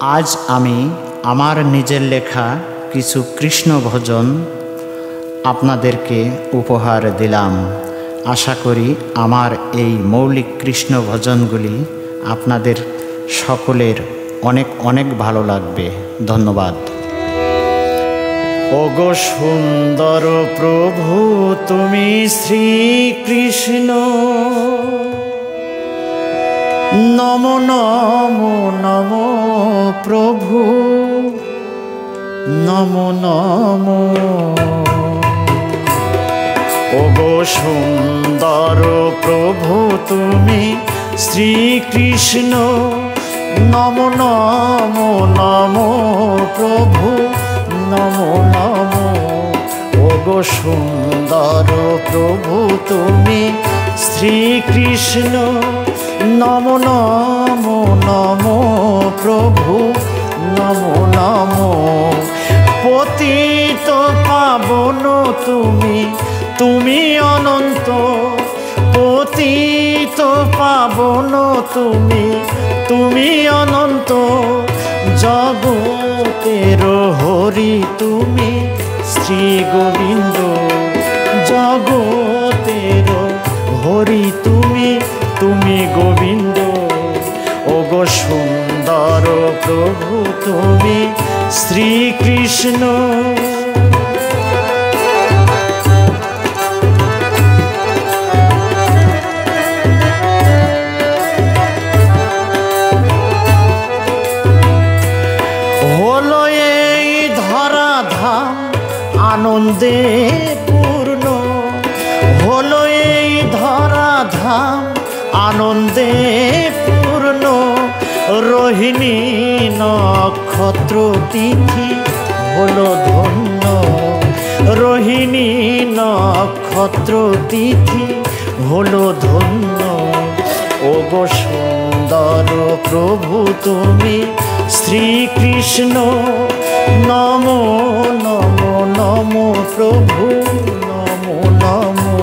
আজ আমি আমার নিজের লেখা কিছু কৃষ্ণ ভজন আপনাদেরকে উপহার দিলাম। আশা করি আমার এই মৌলিক কৃষ্ণ ভজনগুলি আপনাদের সকলের অনেক অনেক ভালো লাগবে। ধন্যবাদ। ওগো সুন্দর প্রভু তুমি শ্রীকৃষ্ণ, নমো নমো নমো প্রভু, নমো নমো। ওগো সুন্দর প্রভু তুমি শ্রীকৃষ্ণ, নমো নমো নমো প্রভু, নমো নমো। ওগো সুন্দর প্রভু তুমি শ্রীকৃষ্ণ, নমো নমো নমো প্রভু, নমো নমো। পতিত পাবন তুমি, তুমি অনন্ত, পতিত পাবন তুমি, তুমি অনন্ত। জগতের হরি তুমি শ্রী গোবিন্দ, জগতের হরি তুমি, তুমি গোবিন্দ। ওগো সুন্দর প্রভু তুমি শ্রীকৃষ্ণ। হলো এই ধরাধাম আনন্দে পূর্ণ, হলো এই ধরাধাম আনন্দে পূর্ণ। রোহিণী নক্ষত্র তিথি হলো ধন্য, রোহিণী নক্ষত্র তিথি হলো ধন্য। ওগো সুন্দর প্রভু তুমি শ্রীকৃষ্ণ, নমো নমো নমো প্রভু, নমো নমো।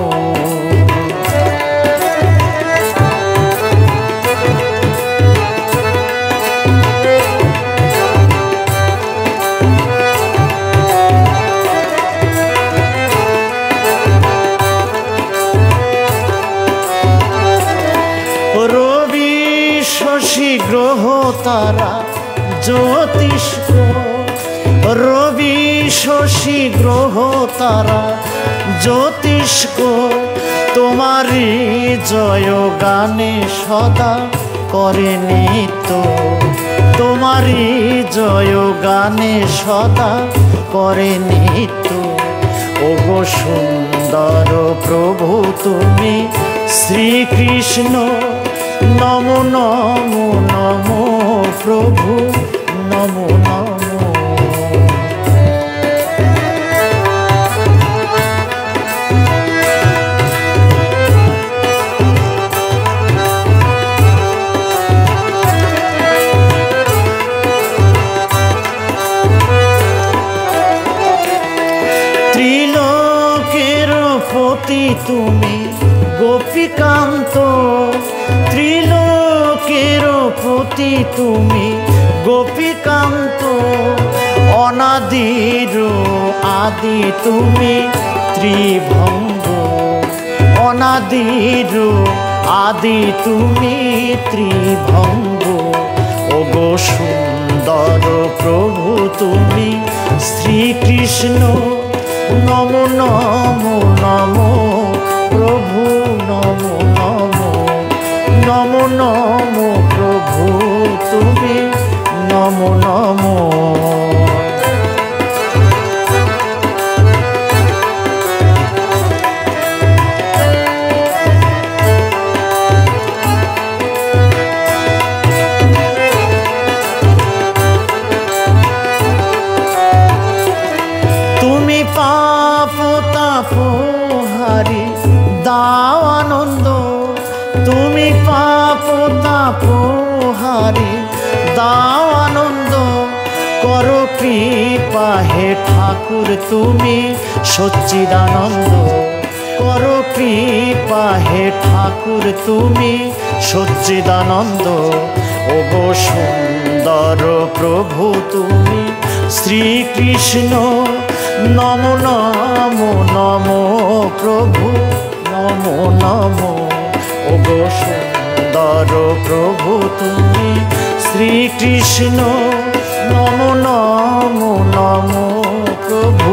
রবি শশী গ্রহ তারা জ্যোতিষ্ক, রবি শশী গ্রহ তারা জ্যোতিষ্ক। তোমারই জয় গানে সদা করে নিত্য, তোমারই জয় গানে সদা করে নিত্য। ওগো সুন্দর প্রভু তুমি শ্রীকৃষ্ণ, নমো নমো নমো প্রভু, নমো নমো। ত্রিলোকের পতি তুমি গোপীকান্ত, ত্রিলোকের পতি তুমি গোপীকান্ত। অনাদির আদি তুমি ত্রিভঙ্গ, অনাদির আদি তুমি ত্রিভঙ্গ। ওগো সুন্দর প্রভু তুমি শ্রীকৃষ্ণ, নমো নমো নমো প্রভু, নমো নমো। নমো নমো প্রভু তুমি, নমো নমো। তুমি পাপ তাপ হারি দাও আনন্দ, তুমি পাপ তাপ হারি দাও আনন্দ। করো কৃপা হে ঠাকুর তুমি সচ্চিদানন্দ, করো কৃপা হে ঠাকুর তুমি সচ্চিদানন্দ। ওগো সুন্দর সুন্দর প্রভু তুমি শ্রীকৃষ্ণ। নমো নমো নমো প্রভু নমো নমো। ওগো সুন্দর প্রভু তুমি শ্রীকৃষ্ণ। নমো নমো নমো প্রভু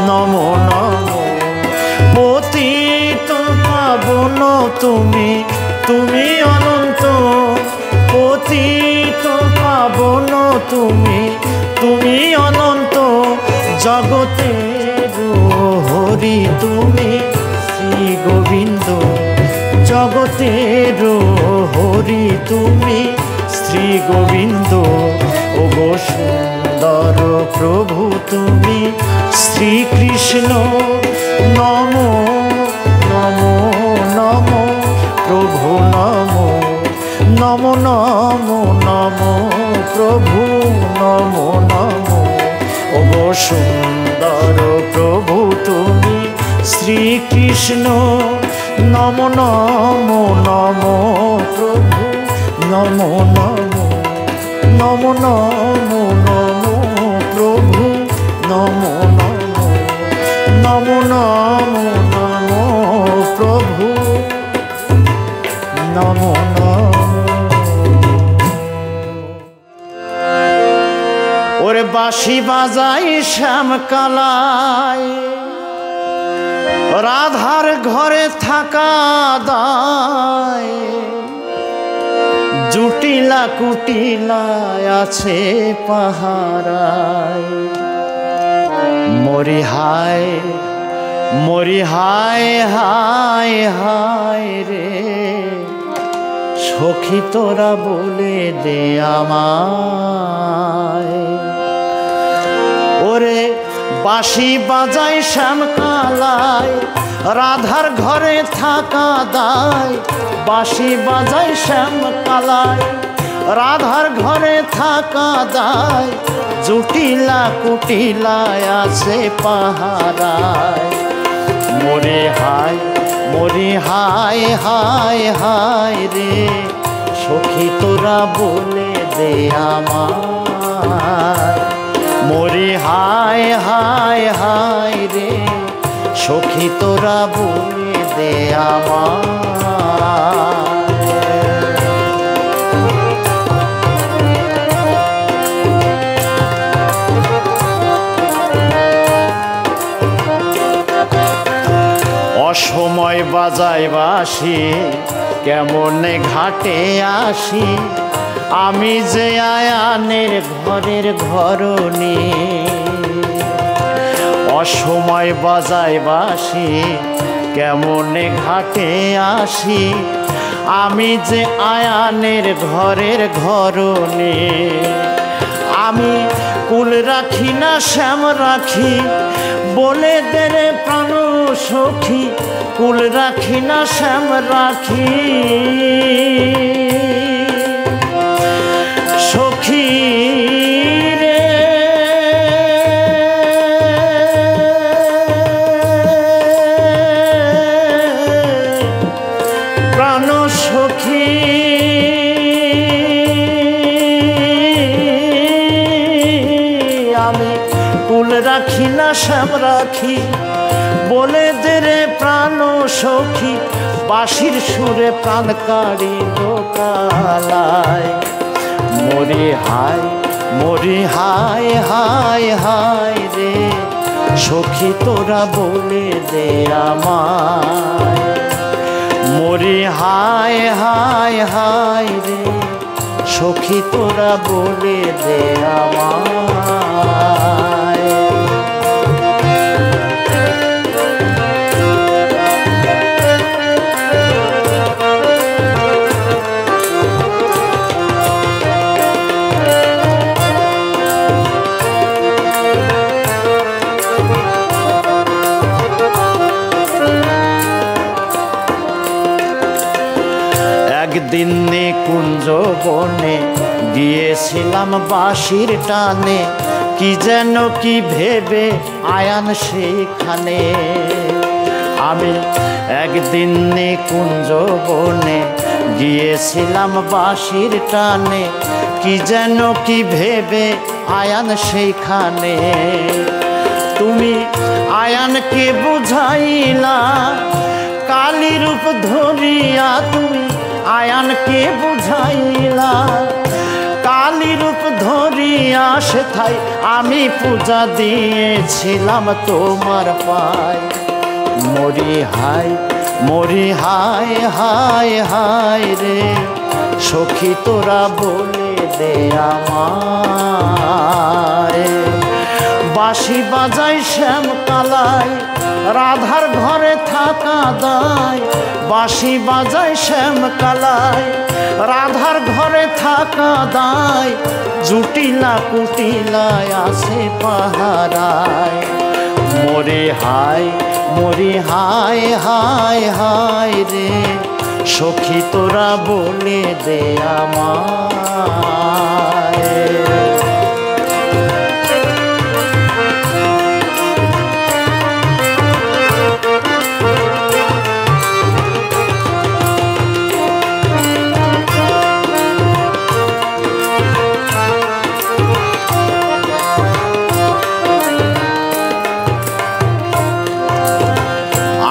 নমো নমো। পতিত পাবন তুমি তুমি অনন্ত। পতিত পাবন তুমি তুমি অনন্ত। জগতের হরি তুমি শ্রী গোবিন্দ। জগতের হরি তুমি শ্রী গোবিন্দ। ওগো সুন্দর প্রভু তুমি শ্রীকৃষ্ণ। নমো নমো নমো প্রভু নমো। নমো নমো নমো প্রভু নমো নমো। ওগো সুন্দর প্রভু তুমি শ্রীকৃষ্ণ। নমো নমো নমো প্রভু নমো নমো। নমো নমো নমো প্রভু নমো নমো। নমো নমো নমো প্রভু নমো নমো। ওরে বাঁশি বাজাই শ্যামকালায় রাধার ঘরে থাকা দায়। জুটিলা কুটিলায় আছে পাহারায়। মরি হায় মরি হায় হায় হায় রে। সখী তোরা বলে দে আমায়। ওরে বাঁশি বাজাই শ্যামকালায় রাধার ঘরে থাকা দায়। বাঁশি বাজাই শ্যামকালায় রাধার ঘরে থাকা দায়। জুটিলা কুটিলায় আছে পাহারায়। মরে হায় মরি হায় হায় হায় রে। সখী তোরা বলে দে আমায়। মরি হায় হায় হায় রে। সখী তোরা বলে দে আমায়। অসময় বাজাই বাঁশি কেমনে ঘাটে আসি। আমি যে আয়ানের ঘরের ঘরণী। অসময় বাজাই বাঁশি কেমনে ঘাটে আসি। আমি যে আয়ানের ঘরের ঘরণী। আমি কুল রাখি না শ্যাম রাখি বলে দে রে প্রাণ সখী। কুল রাখি না শ্যাম রাখি সখী রে। প্রাণ সখী আমি কুল রাখি না শ্যাম রাখি বলে দে রে প্রাণ সখী। বাঁশির সুরে প্রাণ কাড়ি লোকালায়। মরি হায় হায় হায় রে। সখী তোরা বলে দে আমায়। মরি হায় হায় হায় রে। সখী তোরা বলে দে আমায়। একদিন কুঞ্জ বনে গিয়েছিলাম বাঁশির টানে। কি যেন কি ভেবে আয়ান সেইখানে। আমি একদিন কুঞ্জ বনে গিয়েছিলাম বাঁশির টানে। কি যেন কি ভেবে আয়ান সেইখানে। তুমি আয়ানকে বুঝাইলা কালী রূপ ধরিয়া, তুমি আয়ানকে বুঝাইলা কালী রূপ ধরিয়া, সেথায় আমি পূজা দিয়েছিলাম তোমার পায়। মরি হায় মরি হায় হায় হায় রে, সখী তোরা বলে দে আমায়। বাঁশি বাজাই শ্যাম কালায়, রাধার ঘরে থাকা দায়। বাঁশি বাজাই শ্যাম কালায়, রাধার ঘরে থাকা দায়। জুটিলা কুটিলায় আসে পাহারায়। মরি হায় মরি হায় হায় হায় রে, সখী তোরা বলে দে আমায়।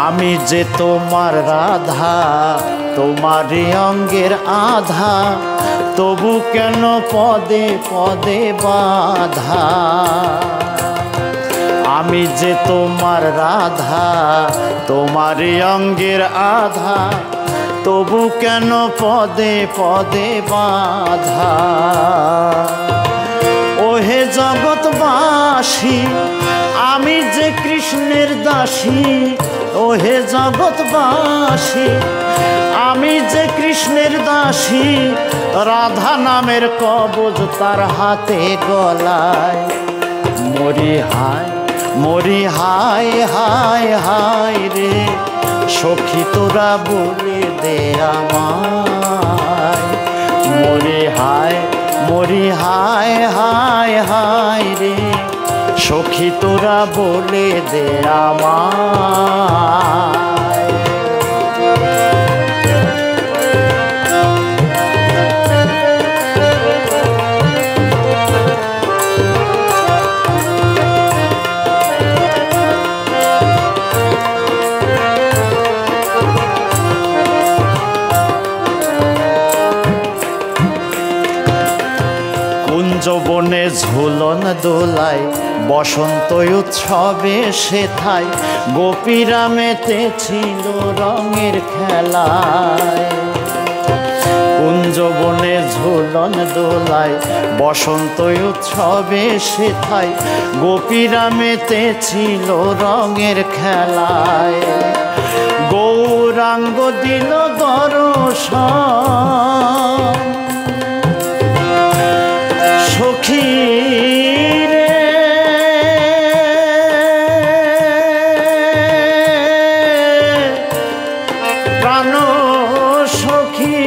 আমি যে তোমার রাধা, তোমারই অঙ্গের আধা, তবু কেন পদে পদে বাধা। আমি যে তোমার রাধা, তোমারই অঙ্গের আধা, তবু কেন পদে পদে বাধা। ওহে জগৎবাসী, আমি যে কৃষ্ণের দাসী। ওহে জগৎবাসী, আমি যে কৃষ্ণের দাসী। রাধা নামের কবজ তার হাতে গলায়। মরি হায় মরি হায় হায় হায় রে, সখী তোরা বলে দে আমায়। মরি হায় মরি হায় হায় হায় রে, সখী তোরা বলে দে আমায়। কুঞ্জবনে ঝুলন দোলায়, বসন্ত উৎসবে সেথায়। গোপীরা মেতেছিল রঙের খেলায়। কুঞ্জবনে ঝুলন দোলায়, বসন্ত উৎসবে সেথায়। গোপীরা মেতেছিল রঙের খেলায়। গৌরাঙ্গ দিল দর্শন, সখী রে প্রাণ সখী।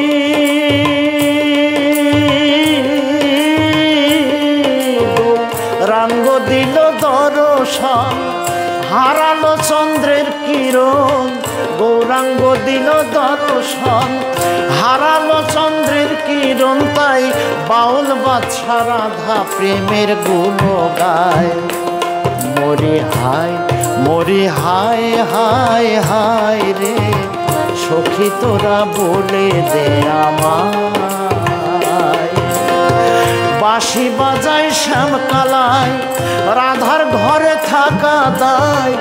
গৌরাঙ্গ দিল দর্শন, হারালো চন্দ্রের কিরণ। গৌরাঙ্গ দিল দর্শন, হারালো চন্দ্রের কিরণ। তাই বাউল বাদশা রাধা প্রেমের গুণ গায়। মরি হায় মরি হায় হায় হায় রে, সখী তোরা বলে দে আমায়। বাঁশি বাজাই শ্যাম কালায়, রাধার ঘরে থাকা দায়।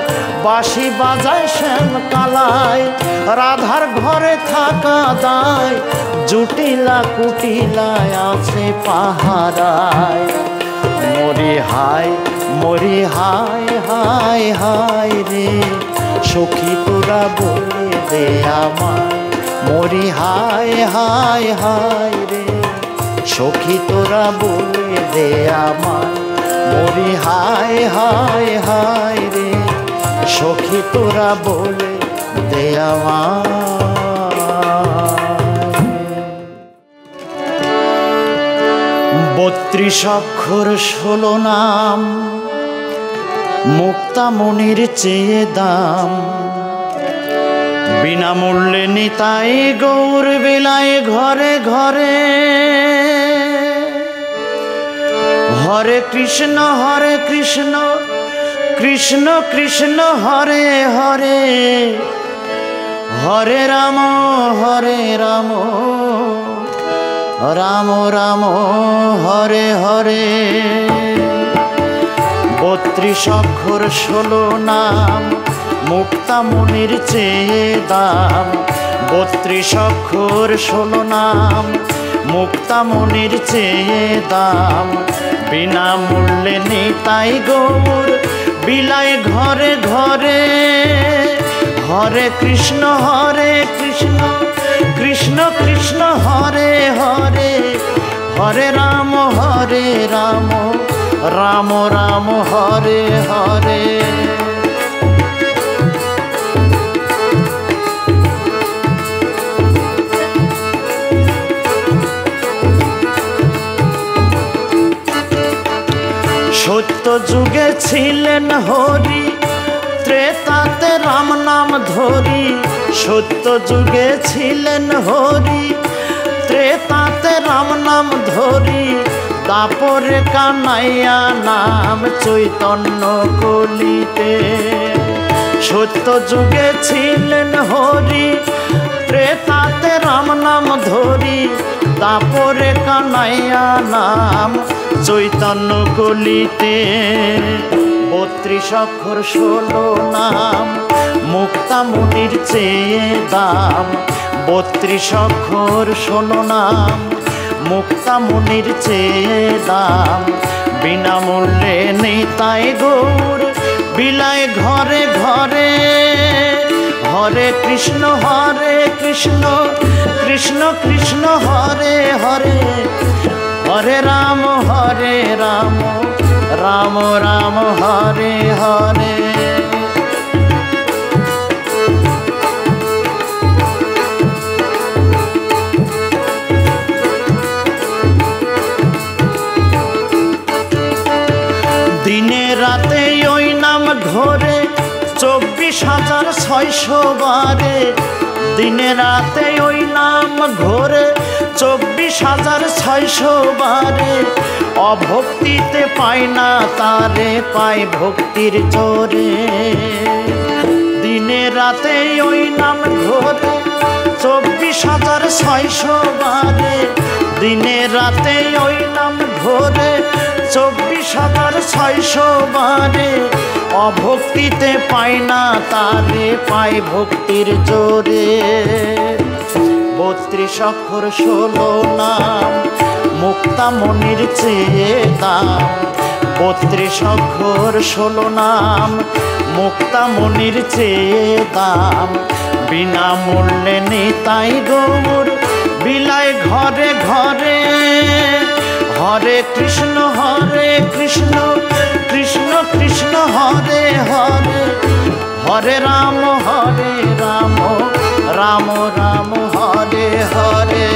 বাঁশি বাজায় শ্যাম কালায়, রাধার ঘরে থাকা দায়। জুটিলা কুটিলায় আছে পাহারায়। মরি হায় মরি হায় হায় হায় রে, সখী তোরা বলে দে আমায়। মরি হায় হায় হায় রে, সখী তোরা বলে দে আমায়। মরি হায় হায় হায় রে, সখী তোরা বলে দে আমায়। 32 অক্ষর 16 নাম, মুক্তামণির চেয়ে দাম। বিনামূল্যে নিতাই গৌর বিলায় ঘরে ঘরে। হরে কৃষ্ণ কৃষ্ণ কৃষ্ণ হরে হরে, হরে রাম রাম রাম হরে হরে। 32 অক্ষর 16 নাম, মুক্তামণির চেয়ে দাম। 32 অক্ষর 16 নাম, মুক্তামণির চেয়ে দাম। বিনামূল্যে নিতাই গৌর বিলায় ঘরে ঘরে। হরে কৃষ্ণ কৃষ্ণ কৃষ্ণ হরে হরে, হরে রাম রাম রাম হরে হরে। সত্য যুগে ছিলেন হরি, ত্রেতাতে রাম নাম ধরি। সত্য যুগে ছিলেন হরি, ত্রেতাতে রাম নাম ধরি। দাপরে কানাইয়া নাম চৈতন্য কলিতে। সত্য যুগে ছিলেন হরি, ত্রেতাতে রাম নাম ধরি। দাপরে কানাইয়া নাম চৈতন্য কলিতে। 32 অক্ষর 16 নাম, মুক্তামণির চেয়ে দাম। 32 অক্ষর 16 নাম, মুক্তামণির চেয়ে দাম। বিনামূল্যে নিতাই গৌর বিলায় ঘরে ঘরে। হরে কৃষ্ণ কৃষ্ণ কৃষ্ণ হরে হরে, হরে রাম রাম রাম হরে হরে। দিনে রাতে ওই নাম ঘোরে 24,600 বারে। দিনে রাতে ওই নাম ঘোরে 24,600 বারে। অভক্তিতে পাই না তারে, পাই ভক্তির জোরে। দিনে রাতে ওই নাম ঘোরে 24,600 বারে। দিনে রাতে ওই নাম ঘোরে 24,600 বারে। অভক্তিতে পাই না তারে, পাই ভক্তির জোরে। 32 অক্ষর 16 নাম, মুক্তামণির চেয়ে দাম। 32 অক্ষর 16 নাম, মুক্তামণির চেয়ে দাম। বিনামূল্যে নিতাই গৌর বিলায় ঘরে ঘরে। হরে কৃষ্ণ কৃষ্ণ কৃষ্ণ হরে হরে, হরে রাম রাম রাম হরে হরে।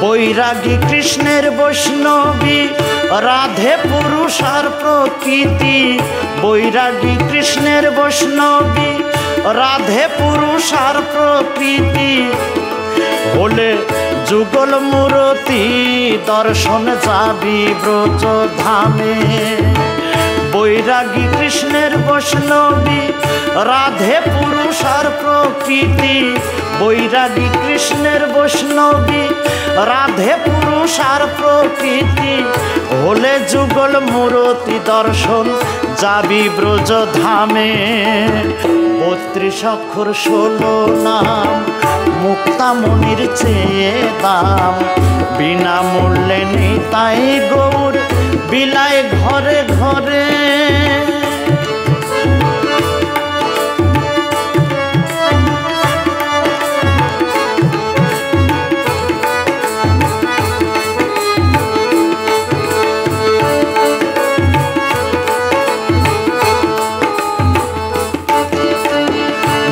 বৈরাগী কৃষ্ণের বৈষ্ণবী, রাধে পুরুষ আর প্রকৃতি। বৈরাগী কৃষ্ণের বৈষ্ণবী, রাধে পুরুষ আর প্রকৃতি। বলে যুগল মূরতি, দর্শন যাবি ব্রজ ধামে। বৈরাগী কৃষ্ণের বৈষ্ণবী, রাধে পুরুষ আর প্রকৃতি। বৈরাগী কৃষ্ণের বৈষ্ণবী, রাধে পুরুষ আর প্রকৃতি। হলে যুগল মূরতি, দর্শন যাবি ব্রজ ধামে। 32 অক্ষর 16 নাম, মুক্তামণির চেয়ে দাম। বিনামূল্যে নিতাই গৌর বিলায় ঘরে ঘরে।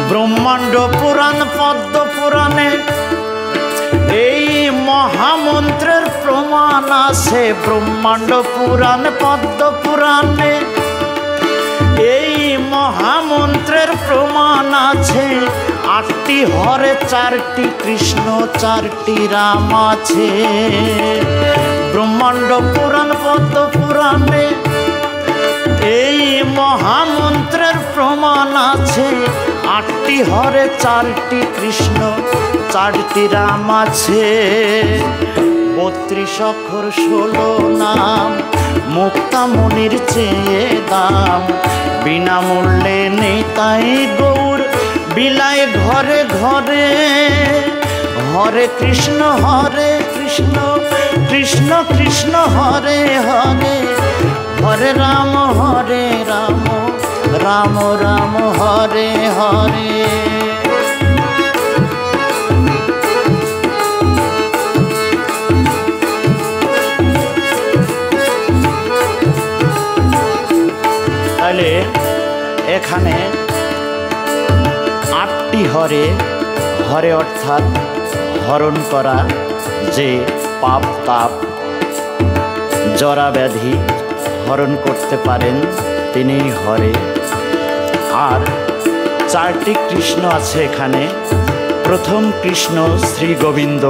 ব্রহ্মাণ্ড পুরাণ পদ্ম পুরাণে এই মহামন্ত্রের প্রমাণ আছে। ব্রহ্মাণ্ড পুরাণ পদ্ম পুরাণে আছে, আটটি হরে চারটি কৃষ্ণ চারটি রাম আছে। ব্রহ্মাণ্ড পুরাণ পদ্ম পুরাণে এই মহামন্ত্রের প্রমাণ আছে, আটটি হরে চারটি কৃষ্ণ চারটি রাম আছে। 32 অক্ষর 16 নাম, মুক্তামণির চেয়ে দাম, বিনামূল্যে নিতাই গৌর বিলায় ঘরে ঘরে। হরে কৃষ্ণ কৃষ্ণ কৃষ্ণ হরে হরে, হরে রাম রাম রাম হরে হরে। তাহলে এখানে আটটি হরে, হরে অর্থাৎ হরণ করা, যে পাপ তাপ জরা ব্যাধি হরণ করতে পারেন তিনি হরে। আর চারটি কৃষ্ণ আছে এখানে। প্রথম কৃষ্ণ শ্রী গোবিন্দ,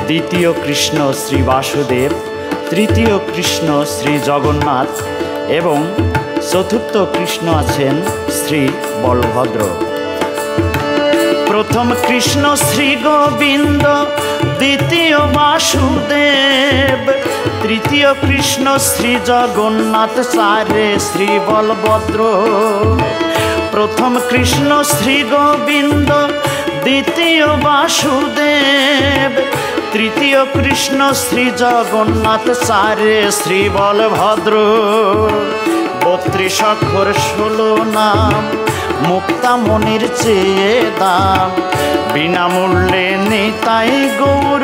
দ্বিতীয় কৃষ্ণ শ্রী বাসুদেব, তৃতীয় কৃষ্ণ শ্রী জগন্নাথ এবং চতুর্থ কৃষ্ণ আছেন শ্রী বলভদ্র। প্রথম কৃষ্ণ শ্রী গোবিন্দ, দ্বিতীয় বাসুদেব, তৃতীয় কৃষ্ণ শ্রী জগন্নাথ, চারে শ্রী বলভদ্র। প্রথম কৃষ্ণ শ্রী গোবিন্দ, দ্বিতীয় বাসুদেব, তৃতীয় কৃষ্ণ শ্রী জগন্নাথ, চারে শ্রী বলভদ্র। 32 অক্ষর 16 নাম, মুক্তামণির চেয়ে দাম, বিনামূল্যে নিতাই গৌর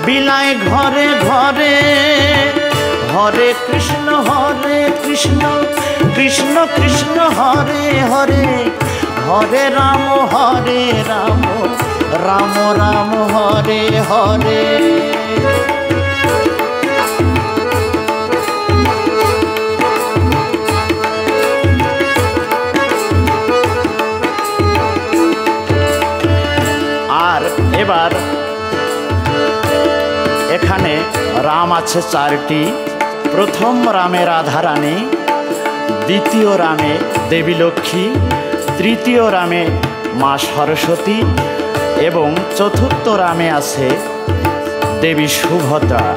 বিলায় ঘরে ঘরে। হরে কৃষ্ণ কৃষ্ণ কৃষ্ণ হরে হরে, হরে রাম রাম রাম হরে হরে। আর এবার এখানে রাম আছে চারটি। প্রথম রামে রাধারানী, দ্বিতীয় রামে দেবী লক্ষ্মী, তৃতীয় রামে মা সরস্বতী এবং চতুর্থ রামে আছে দেবী সুভদ্রা।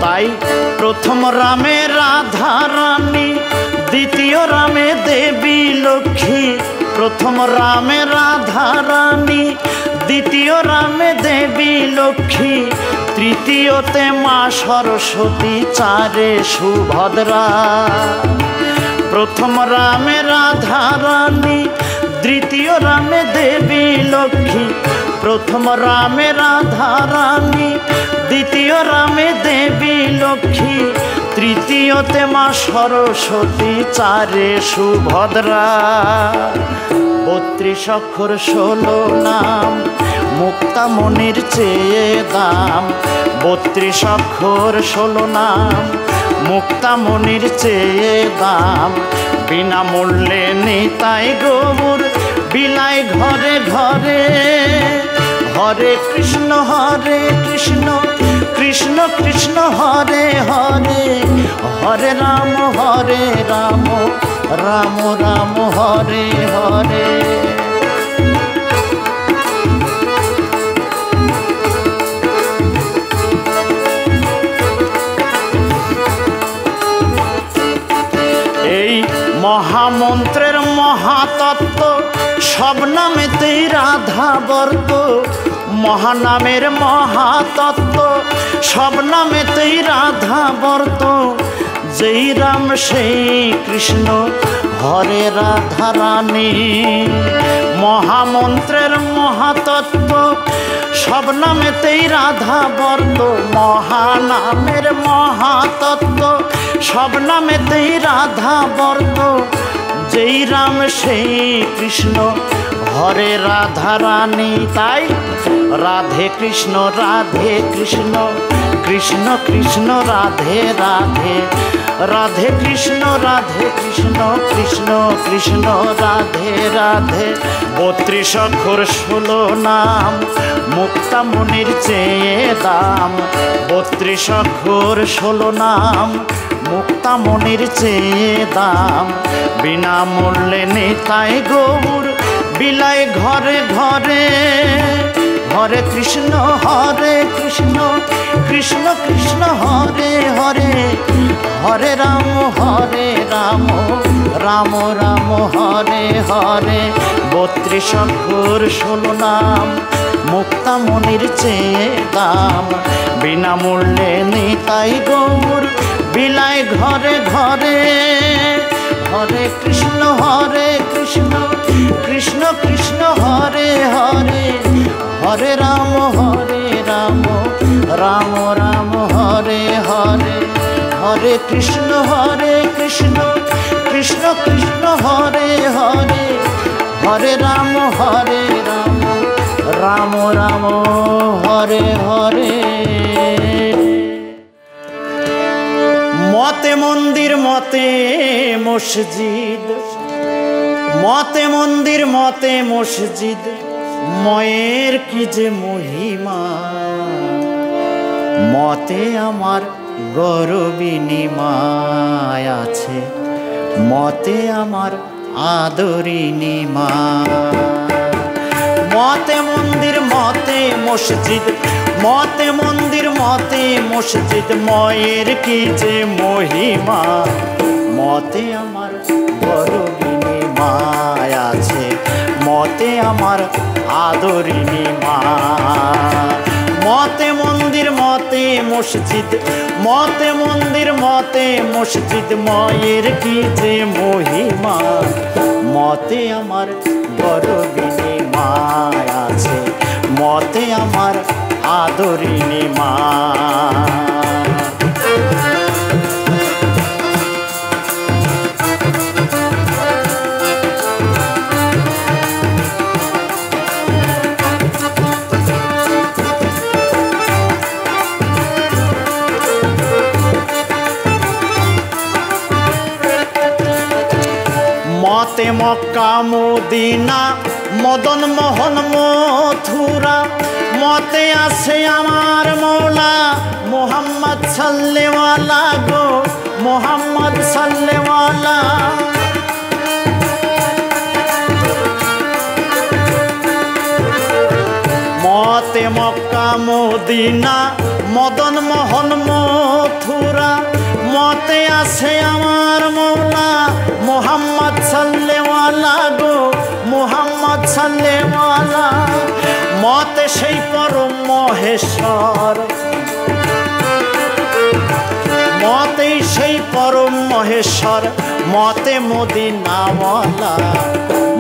তাই প্রথম রামে রাধারানী, দ্বিতীয় রামে দেবী লক্ষ্মী, প্রথম রামে রাধারানী, দ্বিতীয় রামে দেবী লক্ষ্মী, তৃতীয়তে মা সরস্বতী, চারে সুভদ্রা। প্রথম রামে রাধারানী, দ্বিতীয় রামে দেবী লক্ষ্মী, প্রথম রামে রাধারানী, দ্বিতীয় রামে দেবী লক্ষ্মী, তৃতীয়তে মা সরস্বতী, চারে সুভদ্রা। 32 অক্ষর 16 নাম, মুক্তামণির চেয়ে দাম, 32 অক্ষর 16 নাম, মুক্তামণির চেয়ে দাম, বিনামূল্যে নিতাই গৌর বিলায় ঘরে ঘরে। হরে কৃষ্ণ কৃষ্ণ কৃষ্ণ হরে হরে, হরে রাম রাম রাম হরে হরে। এই মহামন্ত্রের মহাতত্ত্ব সব নামেতেই রাধাবর্ত, মহানামের মহাতত্ত্ব সব নামেতেই রাধাবর্ত। যেই রাম সেই কৃষ্ণ, হরে রাধারানী। মহামন্ত্রের মহাতত্ত্ব সব নামেতেই রাধাবর্ত, মহানামের মহাতত্ত্ব সব নামেতেই রাধাবর্ত। যেই রাম সেই কৃষ্ণ, ঘরে রাধা রানী, তাই রাধে কৃষ্ণ কৃষ্ণ কৃষ্ণ রাধে রাধে, রাধে কৃষ্ণ কৃষ্ণ কৃষ্ণ রাধে রাধে। 32 অক্ষর 16 নাম, মুক্তামণির চেয়ে দাম। 32 অক্ষর 16 নাম, মুক্তামণির চেয়ে দাম। বিনামূল্যে নিতাই গৌর বিলায় ঘরে ঘরে। হরে কৃষ্ণ কৃষ্ণ কৃষ্ণ হরে হরে, হরে রাম রাম রাম হরে হরে। 32 অক্ষর 16 নাম, মুক্তামণির চেয়ে দাম। বিনামূল্যে নিতাই গৌর বিলায় ঘরে ঘরে। হরে কৃষ্ণ কৃষ্ণ কৃষ্ণ হরে হরে, হরে রাম রাম রাম হরে হরে। হরে কৃষ্ণ কৃষ্ণ কৃষ্ণ হরে হরে, হরে রাম রাম রাম হরে হরে। মতে মন্দির মতে মসজিদ, মতে মন্দির মতে মসজিদ, ময়ের কি যে মহিমা। মতে আমার গৌরবিনীমায় আছে, মতে আমার আদরিনী মা। মতে মন্দির মতে মসজিদ, মতে মন্দির মতে মসজিদ, ময়ের কি যে মহিমা। মতে আমার গৌরবিনী মায় আছে, মতে আমার আদরিনী মা। মতে মন্দির মতে মসজিদ, মতে মন্দির মতে মসজিদ, ময়ের কি যে মহিমা। মতে আমার গৌরবিনী মায় আছে, মতে আমার আদরিনী মা। মতে মক্কা মদিনা, মদন মোহন মথুরা, মতে আছে আমার মৌলা মোহাম্মদ সাল্লেওয়ালা গো, মোহাম্মদ সাল্লেওয়ালা। মতে মক্কা মদিনা, মদন মোহন মথুরা, মতে আছে আমার মৌলা মোহাম্মদ সাল্লেওয়ালা গো, মোহাম্মদ সাল্লেওয়ালা। মতে সেই পরম মহেশ্বর, মতে সেই পরম মহেশ্বর, মতে মদিনাওয়ালা।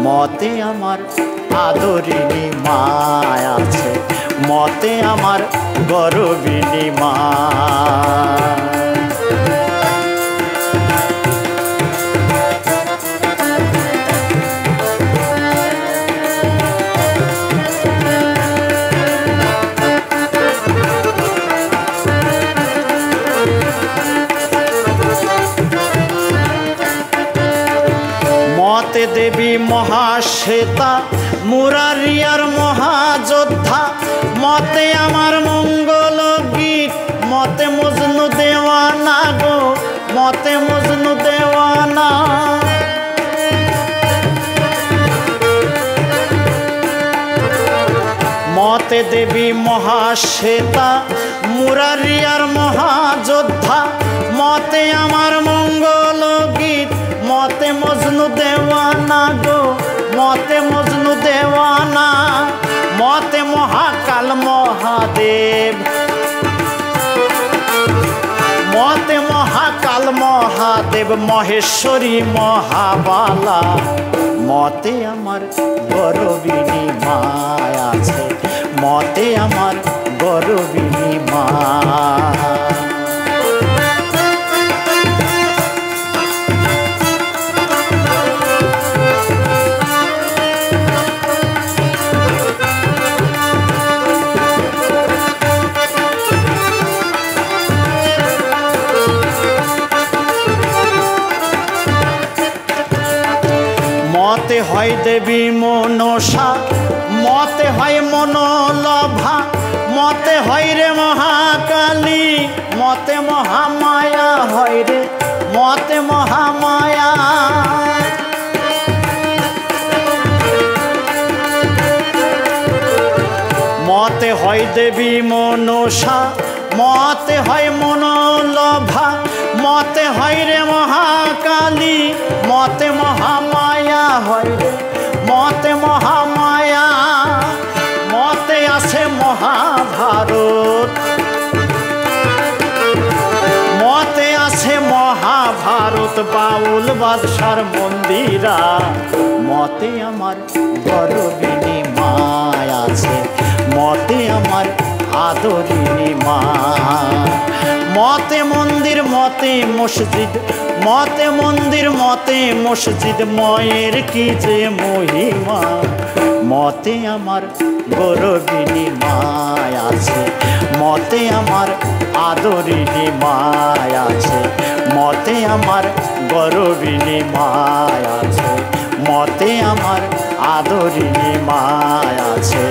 মতে আমার আদরিনী মায় আছে, মতে আমার গৌরবিনী মা। মতে দেবী মহাশ্বেতা, মুরারিয়ার মহাযোদ্ধা, মতে আমার মঙ্গল গীত, মতে মজনু দেওয়ানা গো, মতে মজনু দেওয়ানা। মতে দেবী মহাশ্বেতা, মুরারিয়ার মহাযোদ্ধা, মতে আমার মঙ্গল গীত, মতে মজনু দেওয়ানা গো, মতে মজনু দেওয়ানা। মতে মহাকাল মহাদেব, মতে মহাকাল মহাদেব, মহেশ্বরী মহাবালা। মতে আমার গৌরবিনী মায় আছে, মতে আমার গৌরবিনী মা। মতে হয় দেবী মনসা, মতে হয় মনোলভা, মতে হয় রে মহাকালী, মতে মহামায়া হয় রে, মতে মহামায়া। মতে হয় দেবী মনসা, মতে হয় মনোলভা, মতে হয় রে মহাকালী, মতে মহামায়া হয় রে, মতে মহামায়া। মতে আছে মহাভারত, মতে আছে মহাভারত, বাউল বাদশার মন্দিরা, মতে আমার গরবিনী মায় আছে, মতে আমার আদরিনী মা। মতে মন্দির মতে মসজিদ, মতে মন্দির মতে মসজিদ, ময়ের কি যে মহিমা, মতে আমার গরবিনী মায় আছে, মতে আমার আদরিনী মায় আছে, মতে আমার গরবিনী মায় আছে, মতে আমার আদরিনী মায় আছে,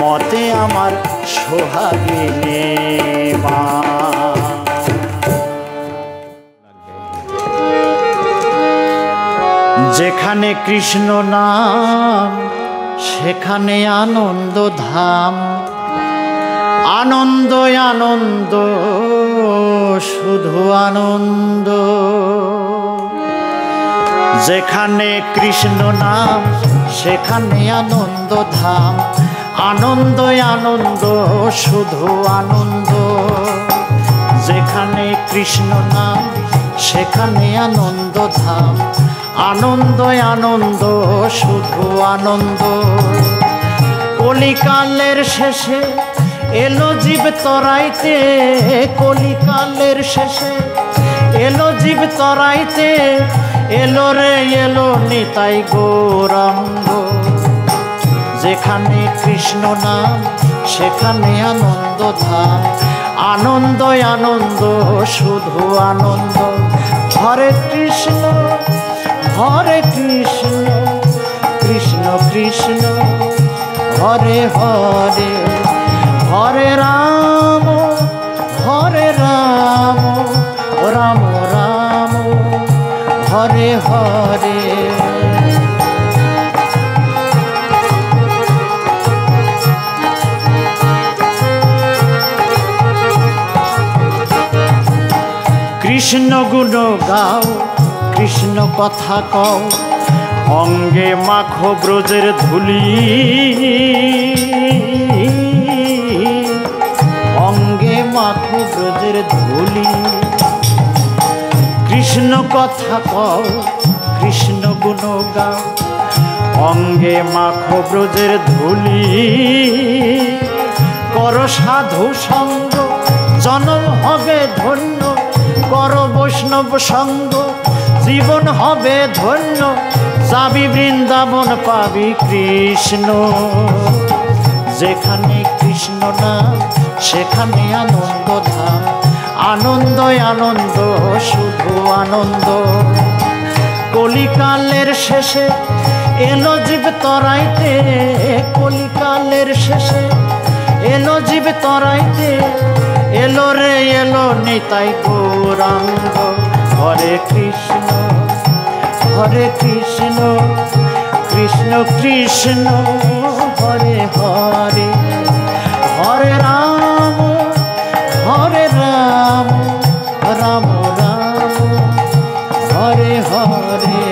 মতে আমার সোহাগিনী মা। যেখানে কৃষ্ণ নাম সেখানে আনন্দ ধাম, আনন্দ আনন্দ শুধু আনন্দ। যেখানে কৃষ্ণ নাম সেখানে আনন্দ ধাম, আনন্দ আনন্দ শুধু আনন্দ। যেখানে কৃষ্ণ নাম সেখানে আনন্দ ধাম, আনন্দ আনন্দ শুধু আনন্দ। কলিকালের শেষে এলো জীব তরাইতে, কলিকালের শেষে এলো জীব তরাইতে, এলো রে এলো নিতাই গৌরাঙ্গ। যেখানে কৃষ্ণ নাম সেখানে আনন্দ ধাম, আনন্দ আনন্দ শুধু আনন্দ। হরে কৃষ্ণ হরে কৃষ্ণ, কৃষ্ণ কৃষ্ণ হরে হরে, হরে রাম হরে রাম, রাম রাম হরে হরে। কৃষ্ণ গুণ গাও, কৃষ্ণ কথা কও, অঙ্গে মাখো ব্রজের ধুলি, অঙ্গে মাখো ব্রজের ধুলি। কৃষ্ণ কথা কও, কৃষ্ণ গুণ গাও, অঙ্গে মাখো ব্রজের ধুলি। কর সাধু সঙ্গ জনম হবে ধন্য, কর বৈষ্ণব সঙ্গ জীবন হবে ধন্য। যাবি বৃন্দাবন পাবি কৃষ্ণ। যেখানে কৃষ্ণ নাম সেখানে আনন্দ ধাম, আনন্দ আনন্দ শুধু আনন্দ। কলিকালের শেষে এলো জীব তরাইতে, কলিকালের শেষে এলো জীব তরাইতে, এলো রে এলো নিতাই গৌরাঙ্গ। হরে কৃষ্ণ হরে কৃষ্ণ, কৃষ্ণ কৃষ্ণ হরে হরে, হরে রাম হরে রাম, রাম রাম হরে হরে।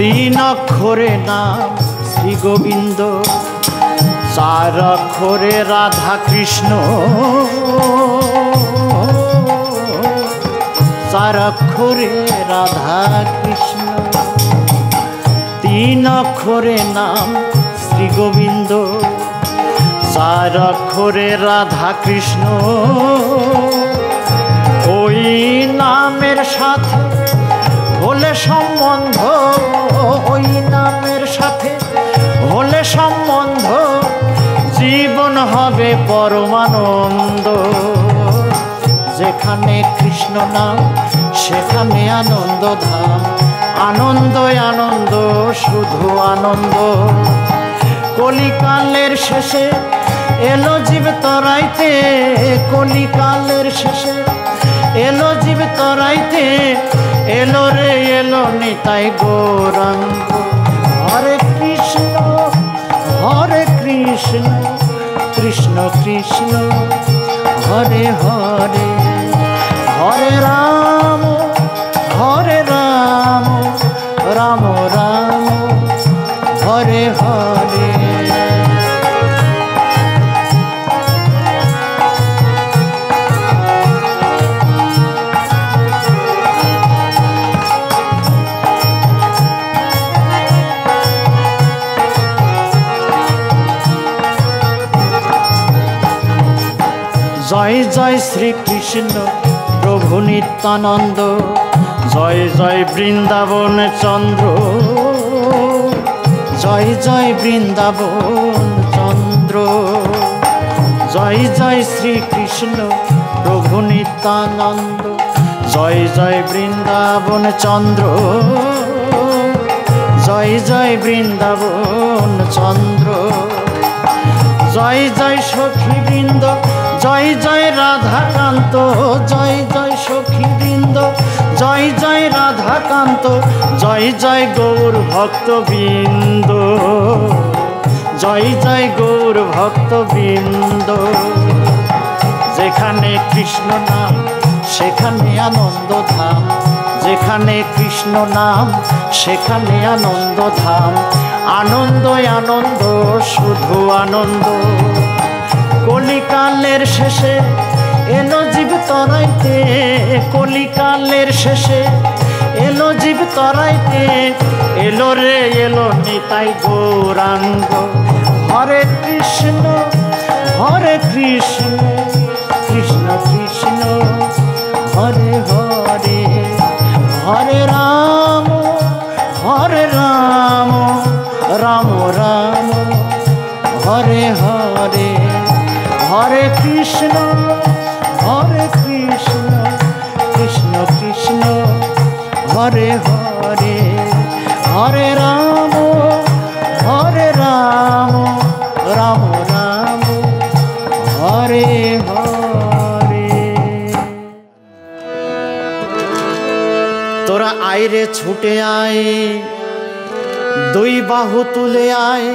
তিন অক্ষরে নাম শ্রী গোবিন্দ, চার অক্ষরে রাধা কৃষ্ণ, চার অক্ষরে রাধা কৃষ্ণ। তিন অক্ষরে নাম শ্রী গোবিন্দ, চার অক্ষরে রাধা কৃষ্ণ। ওই নামের সাথে হলে সম্বন্ধ ওই নামের সাথে, হলে সম্বন্ধ জীবন হবে পরমানন্দ। যেখানে কৃষ্ণ নাম সেখানে আনন্দ ধাম, আনন্দ আনন্দ শুধু আনন্দ। কলিকালের শেষে এলো জীব তরাইতে, কলিকালের শেষে এলো জীব তরাইতে, এলো রে এলো নিতাই গৌরাঙ্গ। হরে কৃষ্ণ হরে কৃষ্ণ, কৃষ্ণ কৃষ্ণ হরে হরে, হরে রাম হরে রাম, রাম রাম হরে হরে। জয় জয় শ্রীকৃষ্ণ প্রভু নিত্যানন্দ, জয় জয় বৃন্দাবন চন্দ্র, জয় জয় বৃন্দাবন চন্দ্র। জয় জয় শ্রীকৃষ্ণ প্রভু নিত্যানন্দ, জয় জয় বৃন্দাবন চন্দ্র, জয় জয় বৃন্দাবন চন্দ্র। জয় জয় সখীবৃন্দ, জয় জয় রাধাকান্ত, জয় জয় সখীবৃন্দ, জয় জয় রাধাকান্ত, জয় জয় গৌর ভক্তবৃন্দ, জয় জয় গৌর ভক্তবৃন্দ। যেখানে কৃষ্ণ নাম সেখানে আনন্দ ধাম, যেখানে কৃষ্ণ নাম সেখানে আনন্দ ধাম, আনন্দ আনন্দ শুধু আনন্দ। কলিকালের শেষে এলো জীব তরাইতে, কলিকালের শেষে এলো জীব তরাইতে, এলো রে এলো নিতাই গৌরাঙ্গ। হরে কৃষ্ণ হরে কৃষ্ণ, কৃষ্ণ কৃষ্ণ হরে হরে, হরে রাম হরে রাম, রাম রাম হরে হরে, হরে কৃষ্ণ হরে কৃষ্ণ, কৃষ্ণ কৃষ্ণ হরে হরে, হরে রাম হরে রাম, রাম রাম হরে হরে। তোরা আইরে ছুটে আয়, দুই বাহু তুলে আয়,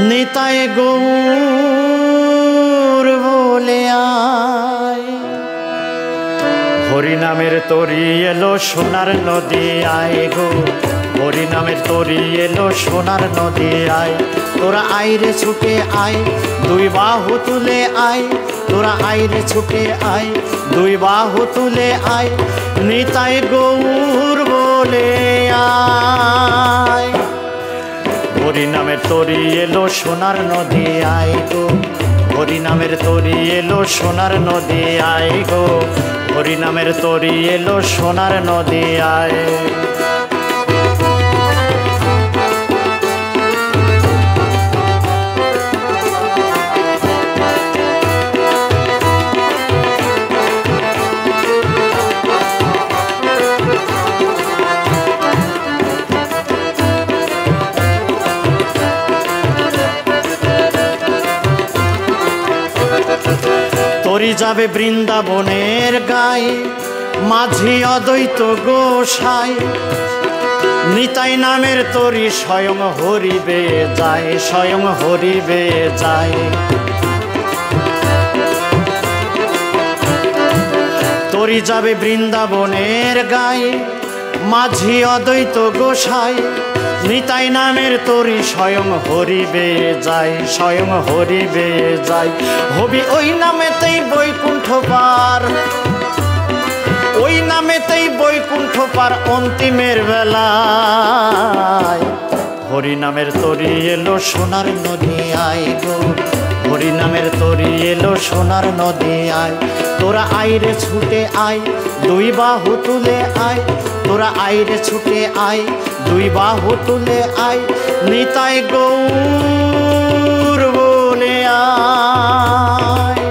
নিতাই গৌর বলে আয়। হরিনামের তরি এলো সোনার নদী আয় গো, হরিনামের তরি এলো সোনার নদী আয়। তোরা আইরে ছুটে আয়, দুই বাহু তুলে আয়, তোরা আইরে ছুটে আয়, দুই বাহু তুলে আয়, নিতাই গৌর বলে আয়। হরিনামের তরি এলো সোনার নদী আয় গো, হরিনামের তরি এলো সোনার নদী আয় গো, হরিনামের তরি এলো সোনার নদী আয়। তরি যাবে বৃন্দাবনের গায়ে, মাঝি অদ্বৈত গোসাই, নিতাই নামের তরি স্বয়ং হরিবে যায়, স্বয়ং হরিবে যায়। তরি যাবে বৃন্দাবনের গায়ে, মাঝি অদ্বৈত গোসাই, নিতাই নামের তরি স্বয়ং হরিবে যায়, স্বয়ং হরিবে যায়। হবি ওই নামেতেই বৈকুণ্ঠ পার, ওই নামেতেই বৈকুণ্ঠ পার অন্তিমের বেলায়। হরিনামের তরি এলো সোনার নদী আয় গো, হরিনামের তরি এলো সোনার নদী আয়। তোরা আইরে ছুটে আয়, দুই বাহু তুলে আয়, তোরা আইরে ছুটে আয়, দুই বাহু তুলে আয়, নিতাই গৌর বলে আয়।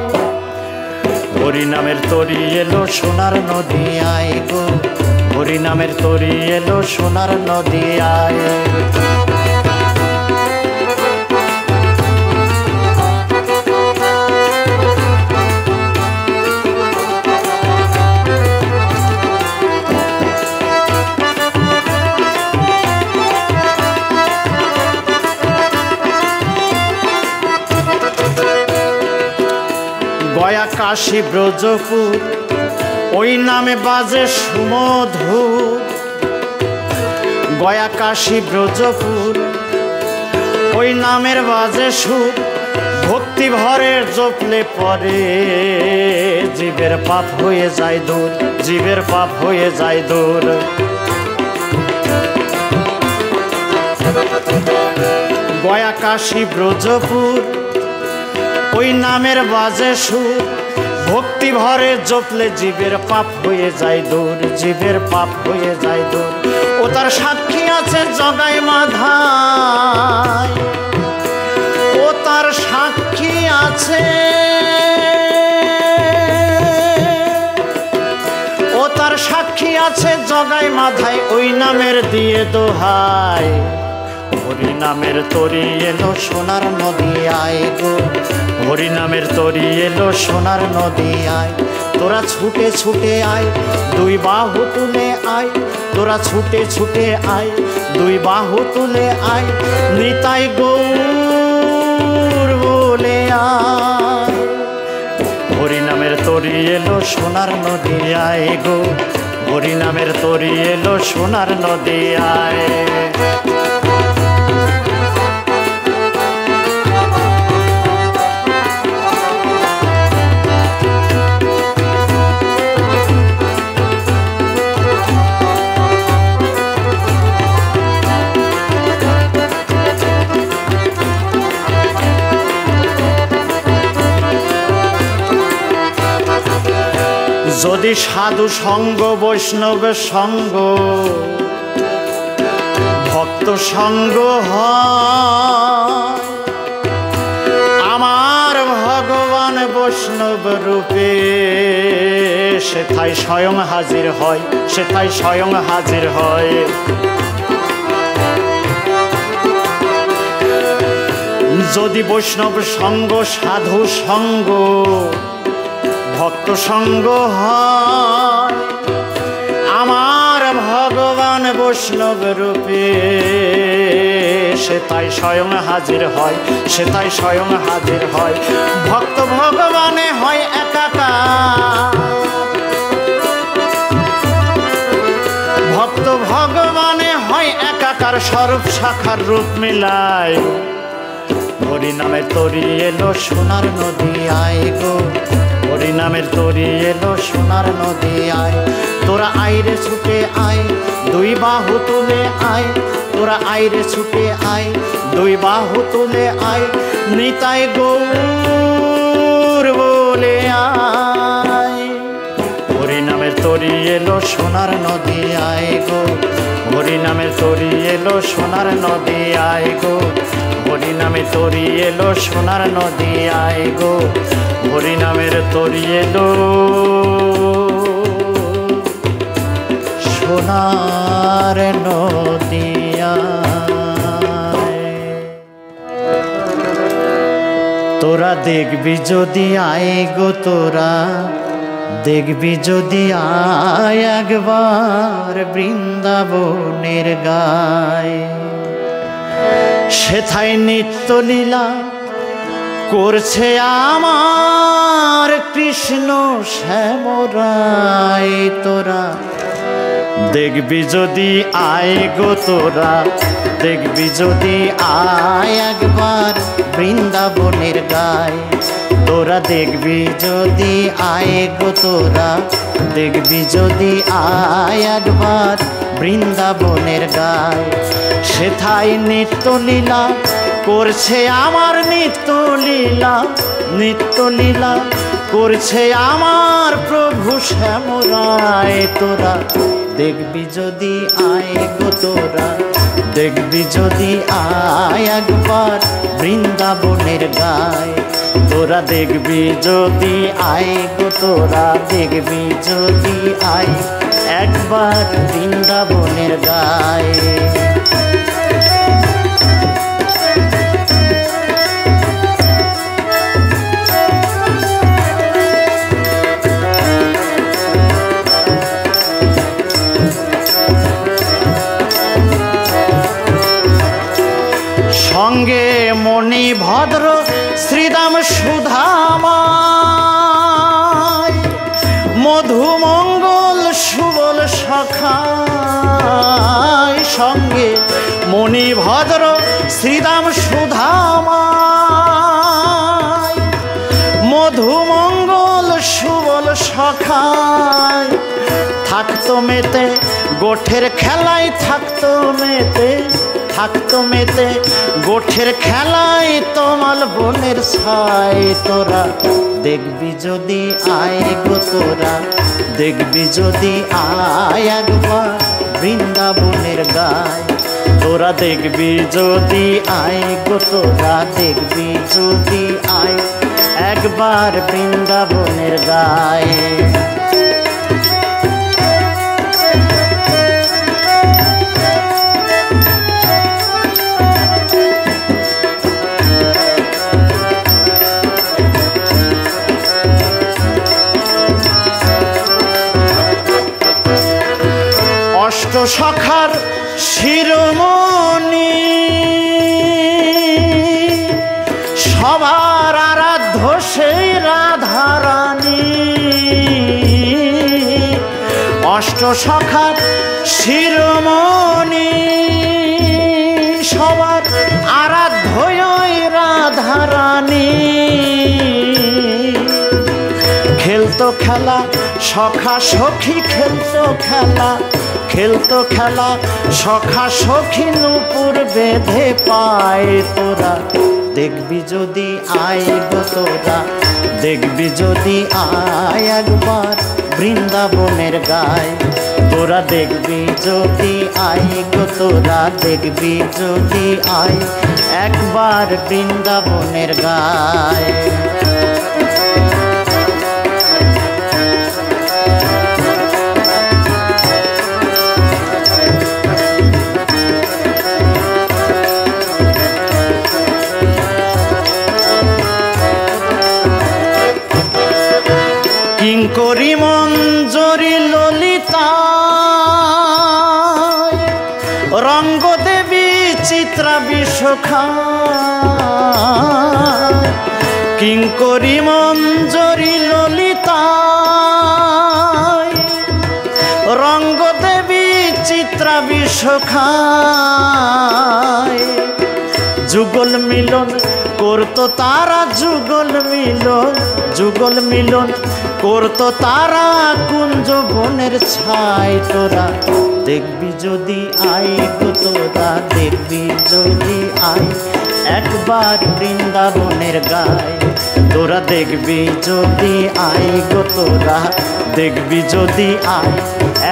হরি নামের তরি এলো সোনার নদী আয় গো, হরি নামের তরি এলো সোনার নদী আয়। গয়া কাশী ব্রজপুর ওই নামে বাজে সুমধুর, গয়া কাশী ব্রজপুর ওই নামের বাজে সুর, ভক্তি ভরে জপলে পরে জীবের পাপ হয়ে যায় দূর, জীবের পাপ হয়ে যায় দূর। গয়া কাশী ব্রজপুর ওই নামের বাজে সুর, ভক্তি ভরে জপলে জীবের পাপ হয়ে যায় দূর, জীবের পাপ হয়ে যায় দূর। ও তার সাক্ষী আছে জগাই মাধায়, ও তার সাক্ষী আছে, ও তার সাক্ষী আছে জগাই মাধায়, ওই নামের দিয়ে দোহাই। হরি নামের তরি এলো সোনার নদী আয় গো, হরি নামের তরি এলো সোনার নদী আয়। তোরা ছুটে ছুটে আয়, দুই বাহু তুলে আয়, তোরা ছুটে ছুটে আয়, দুই বাহু তুলে আয়, নিতাই গৌর বলে আয়। হরি নামের তরি এলো সোনার নদী আয় গো, হরি নামের তরি এলো সোনার নদী আয়। যদি সাধু সঙ্গ বৈষ্ণব সঙ্গ ভক্ত সঙ্গ হয়, আমার ভগবান বৈষ্ণব রূপে সেথায় স্বয়ং হাজির হয়, সেথায় স্বয়ং হাজির হয়। যদি বৈষ্ণব সঙ্গ সাধু সঙ্গ ভক্ত সঙ্গ হয়, আমার ভগবান বৈষ্ণব রূপে সেথায় স্বয়ং হাজির হয়, সেথায় স্বয়ং হাজির হয়। ভক্ত ভগবানে হয় একাকার, ভক্ত ভগবানে হয় একাকার, স্বরূপ শাখার রূপ মিলায়। হরি নামের তরি এলো সোনার নদী আয় গো, হরি নামের তরি এলো সোনার নদী আয়। তোরা আইরে ছুটে আয়, দুই বাহু তুলে আয়, তোরা আইরে ছুটে আয়, দুই বাহু তুলে আয়, নিতাই গৌর বলে আয়। হরি নামের তরি এলো সোনার নদী আয় গো, হরি নামের তরি এলো সোনার নদী আয় গো, হরি নামে তরি এলো সোনার নদী আয় গো, হরি নামের তরি এলো সোনার নদী আয়। তোরা দেখবি যদি আয় গো, তোরা দেখবি যদি আয় একবার বৃন্দাবনের গায়, সেথায় নিত্য লীলা করছে আমার কৃষ্ণ শ্যামরায়। তোরা দেখবি যদি আয় গো, তোরা দেখবি যদি আয় একবার বৃন্দাবনের গায়। তোরা দেখবি যদি আয় গো, তোরা দেখবি যদি আয় একবার বৃন্দাবনের গায়। সেথায় নিত্য লীলা করছে আমার, নিত্য লীলা, নিত্য লীলা করছে আমার প্রভু শ্যামরায়। তোরা দেখবি যদি আয় গো তোরা, দেখবি যদি আয় একবার বৃন্দাবনের গায়। তোরা দেখবি যদি আয় গো তোরা, দেখবি যদি আয় একবার বৃন্দাবনের গায়। সঙ্গে মণি ভদ্র শ্রীদাম সুধামায়, মধুমঙ্গল সুবল সখায়। সঙ্গে মণি ভদ্র শ্রীদাম সুধামায়, মধুমঙ্গল সুবল সখায়। থাকতো মেতে গোঠের খেলায়, থাকতো মেতে, থাকতো মেতে গোঠের খেলায় তমাল বনের ছায়। তোরা দেখবি যদি আয় গো তোরা, দেখবি যদি আয় একবার বৃন্দাবনের গায়। তোরা দেখবি যদি আয় গো তোরা, দেখবি যদি আয় একবার বৃন্দাবনের গায়। অষ্ট সখার শিরোমণি, সবার আরাধ্য সেই রাধারানী। অষ্ট সখার শিরোমণি, সবার আরাধ্য ওই রাধারানী। খেলতো খেলা সখা সখী, খেলতো খেলা, খেলতো খেলা সখা সখী নূপুর বেঁধে পায়। তোরা দেখবি যদি আয় গো তোরা, দেখবি যদি আয় একবার বৃন্দাবনের গায়। তোরা দেখবি যদি আয় গো তোরা, দেখবি যদি আয় একবার বৃন্দাবনের গায়। কিঙ্করী মঞ্জরী ললিতা, রঙ্গদেবী চিত্রা বিশোখা। কিঙ্করী মঞ্জরী ললিতা, রঙ্গদেবী চিত্রা বিশোখা। যুগল মিলন করতো তারা, যুগল মিলন, যুগল মিলন করতো তারা কুঞ্জ বনের ছায়। তোরা দেখবি যদি আয় গো তোরা, দেখবি যদি আয় একবার বৃন্দাবনের গায়। তোরা দেখবি যদি আয় গো তোরা, দেখবি যদি আয়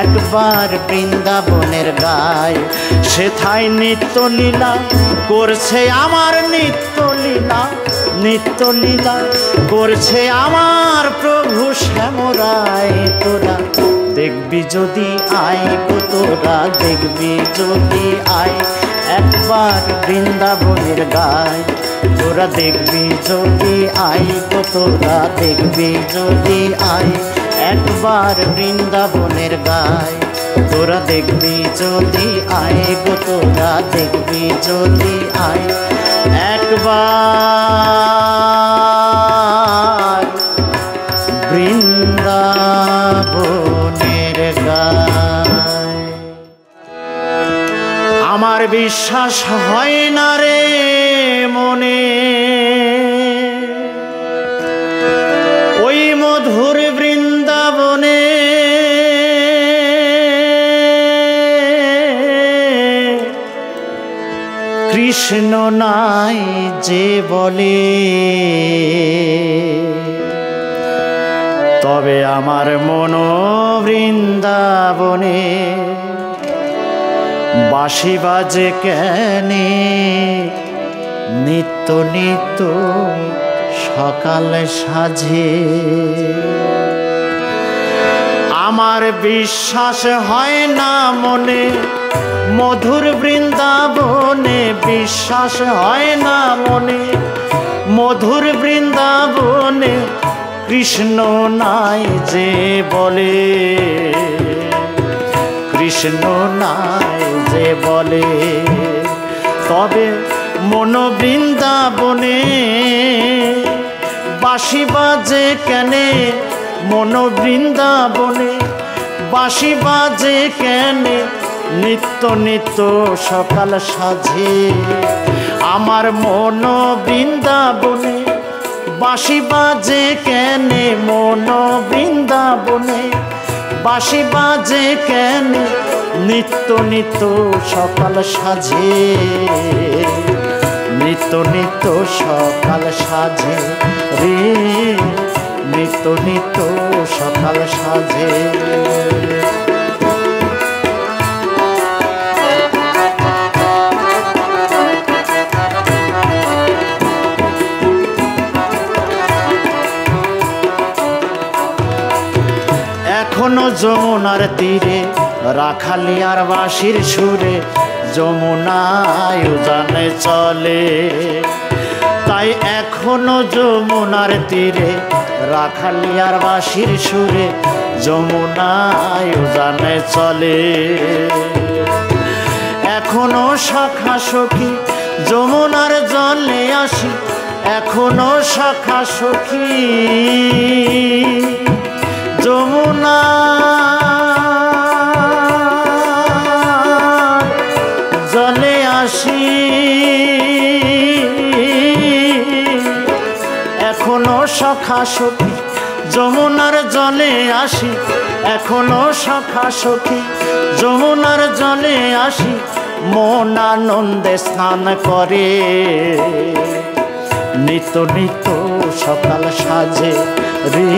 একবার বৃন্দাবনের গায়। সেথায় নিত্য লীলা করছে আমার, নিত্য লীলা, নিত্য লীলা করছে আমার প্রভু শ্যামরায়। তোরা দেখবি যদি আয় গো তোরা, দেখবি যদি আয় একবার বৃন্দাবনের গায়। তোরা দেখবি যদি আয় গো তোরা, দেখবি যদি আয় একবার বৃন্দাবনের গায়। তোরা দেখবি যদি আয় গো তোরা, দেখবি যদি আয় একবার বৃন্দাবনের গায়। আমার বিশ্বাস হয় না রে মনে, ওই মধুর বৃন্দাবনে কৃষ্ণ নাই যে বলে। তবে আমার মন বৃন্দাবনে বাঁশি বাজে কেনে নিত্য নিত্য সকাল সাজে। আমার বিশ্বাস হয় না মনে মধুর বৃন্দাবনে, বিশ্বাস হয় না মনে মধুর বৃন্দাবনে কৃষ্ণ নাই যে বলে, কৃষ্ণ নাই যে বলে। তবে মন বৃন্দাবনে বাঁশি বাজে কেনে, মন বৃন্দাবনে বাঁশি বাজে কেনে নিত্য নিত্য সকাল সাজে। আমার মন বৃন্দাবনে বাঁশি বাজে কেনে, মন বৃন্দাবনে বাঁশি বাজে কেনে নিত্য নিত্য সকাল সাজে, নিত্য নিত্য সকাল সাজে রে, নিত্য নিত্য সকাল সাজে। এখনো যমুনার তীরে রাখালিয়ার বাঁশির সুরে যমুনায় উজানে চলে। তাই এখনো যমুনার তীরে রাখালিয়ার বাঁশির সুরে যমুনায় উজানে চলে। এখনো শাখা সখী যমুনার জলে আসি, এখনো শাখা সখী যমুনা জলে আসি, এখনো শাখা সখী যমুনার জলে আসি, এখনো শাখা সখী যমুনার জলে আসি। মন আনন্দে স্নান করে নিত্য নিত্য সকাল সাজে রে,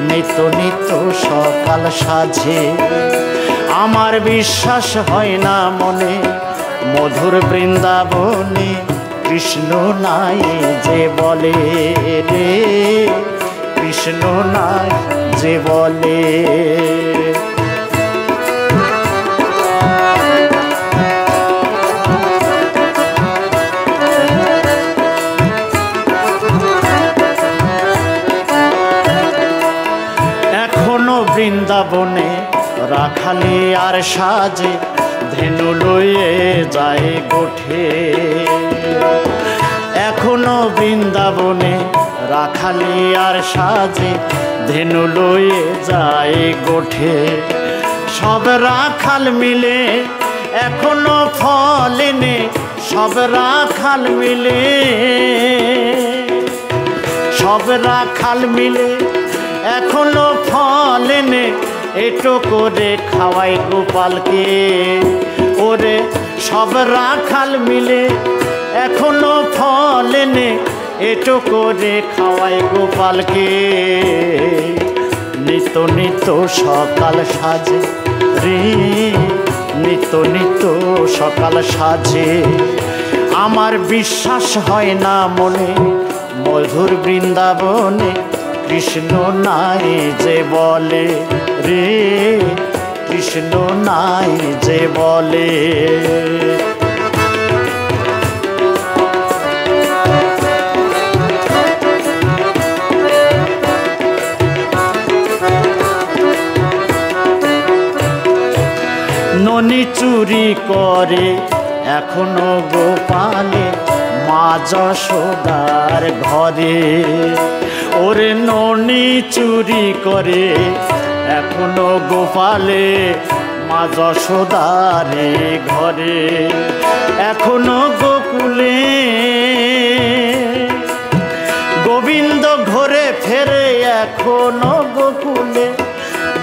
নিত্য নিত্য সকাল সাজে। আমার বিশ্বাস হয় না মনে মধুর বৃন্দাবনে কৃষ্ণ নাই যে বলে রে, কৃষ্ণ নাই যে বলে। বৃন্দাবনে রাখালি আর সাজে ধেনু লয়ে যায় গোঠে। এখনো বৃন্দাবনে রাখালি আর সাজে ধেনু লয়ে যায় গোঠে। সব রাখাল মিলে এখনো ফল এনে, সব রাখাল মিলে, সব রাখাল মিলে এখনো ফল এনে এটো করে খাওয়াই গোপালকে। ওরে সব রাখাল মিলে এখনো ফল এনে এটো করে খাওয়াই গোপালকে। নিত্য নিত্য সকাল সাজে রে, নিত্য নিত্য সকাল সাজে। আমার বিশ্বাস হয় না মনে মধুর বৃন্দাবনে কৃষ্ণ নাই যে বলে রে, কৃষ্ণ নাই যে বলে। ননি চুরি করে এখনো গোপালে মা যশোদার ঘরে। ওরে ননি চুরি করে এখনো গোপালে মা যশোদারে ঘরে। এখনো গোকুলে গোবিন্দ ঘরে ফেরে, এখনো গোকুলে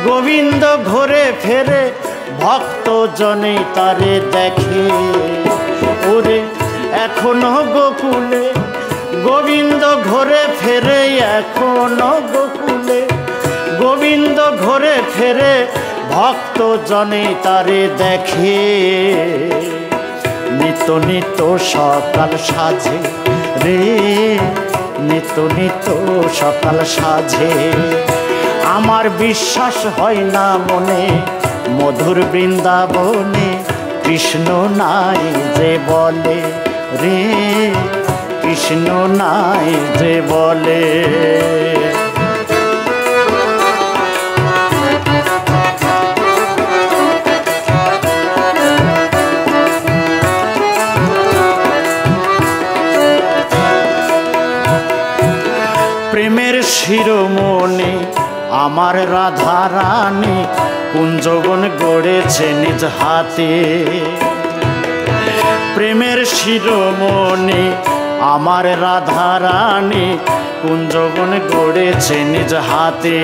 গোবিন্দ ঘরে ফেরে ভক্ত জনে তারে দেখে। ওরে এখনো গোকুলে গোবিন্দ ঘরে ফেরে, এখনো গোকুলে গোবিন্দ ঘরে ফেরে ভক্ত জনে তারে দেখে নিত্য নিত্য সকাল সাজে রে নিত্য নিত্য সকাল সাজে আমার বিশ্বাস হয় না মনে মধুর বৃন্দাবনে কৃষ্ণ নাই যে বলে রে কৃষ্ণ নাই যে বলে প্রেমের শিরোমণি আমার রাধা রানী কুঞ্জবন গড়েছে নিজ হাতে প্রেমের শিরোমণি আমার রাধা রানী কুঞ্জবন গড়েছে নিজ হাতে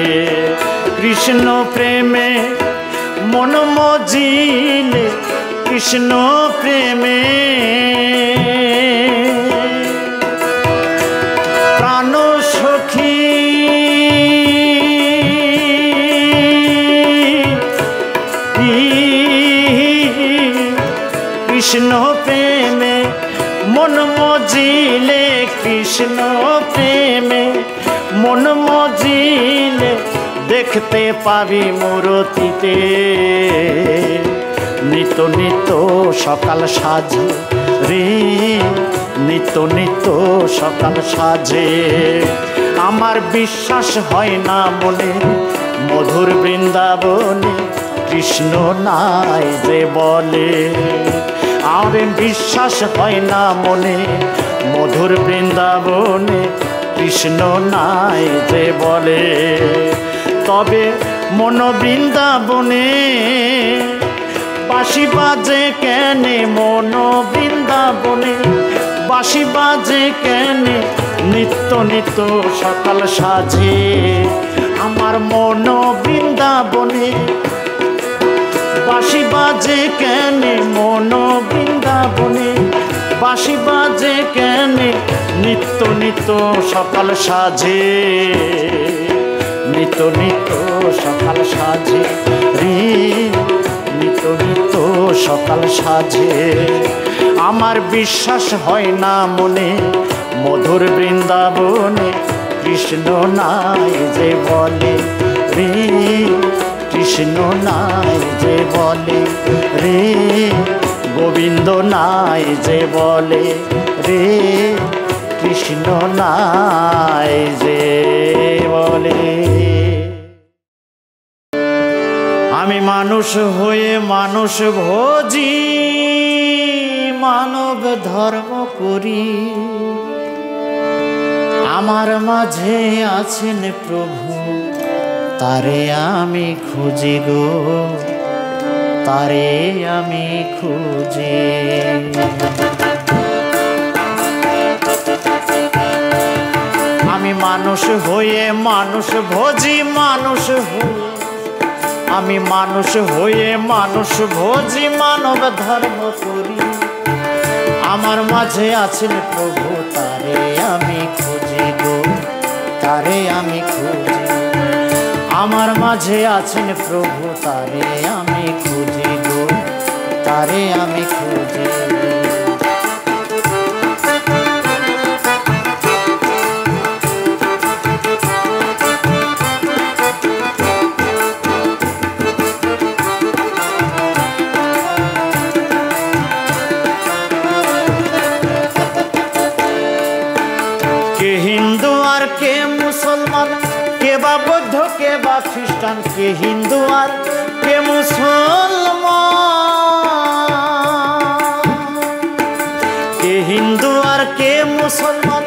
কৃষ্ণ প্রেমে মন মজিলে কৃষ্ণ প্রেমে প্রাণ সখী কৃষ্ণ প্রেমে মন মজিলে কৃষ্ণ প্রেমে মন মজিলে দেখতে পাবি মূরতিতে নিত্য নিত্য সকাল সাজে রে নিত্য নিত্য সকাল সাজে আমার বিশ্বাস হয় না মনে মধুর বৃন্দাবনে কৃষ্ণ নাই যে বলে আর বিশ্বাস হয় না মনে মধুর বৃন্দাবনে কৃষ্ণ নাই যে বলে তবে মন বৃন্দাবনে বাঁশি বাজে কেনে মন বৃন্দাবনে বাঁশি বাজে কেনে নিত্য নিত্য সকাল সাজে আমার মন বৃন্দাবনে বাঁশি বাজে কেনে মন বৃন্দাবনে বাঁশি বাজে কেনে নিত্য নিত্য সকাল সাজে নিত্য নিত্য সকাল সাজে রে নিত্য নিত্য সকাল সাজে আমার বিশ্বাস হয় না মনে মধুর বৃন্দাবনে কৃষ্ণ নাই যে বলে রে কৃষ্ণ নাই যে বলে রে গোবিন্দ নাই যে বলে রে কৃষ্ণ নাই যে বলে আমি মানুষ হয়ে মানুষ ভোজি মানব ধর্ম করি আমার মাঝে আছেন প্রভু তারে আমি খুঁজি গো তারে আমি খুঁজি আমি মানুষ হয়ে মানুষ ভোজি মানুষ হয়ে আমি মানুষ হয়ে মানুষ ভোজি মানব ধর্ম করি আমার মাঝে আছেন প্রভু তারে আমি খুঁজি গো তারে আমি খুঁজি আমার মাঝে আছেন প্রভু তারে আমি খুঁজি গো তারে আমি খুঁজি কে হিন্দু আর কে মুসলমান কে বা বৌদ্ধ কে বা খ্রিস্টান কে হিন্দু আর কে মুসলমান কে হিন্দু আর কে মুসলমান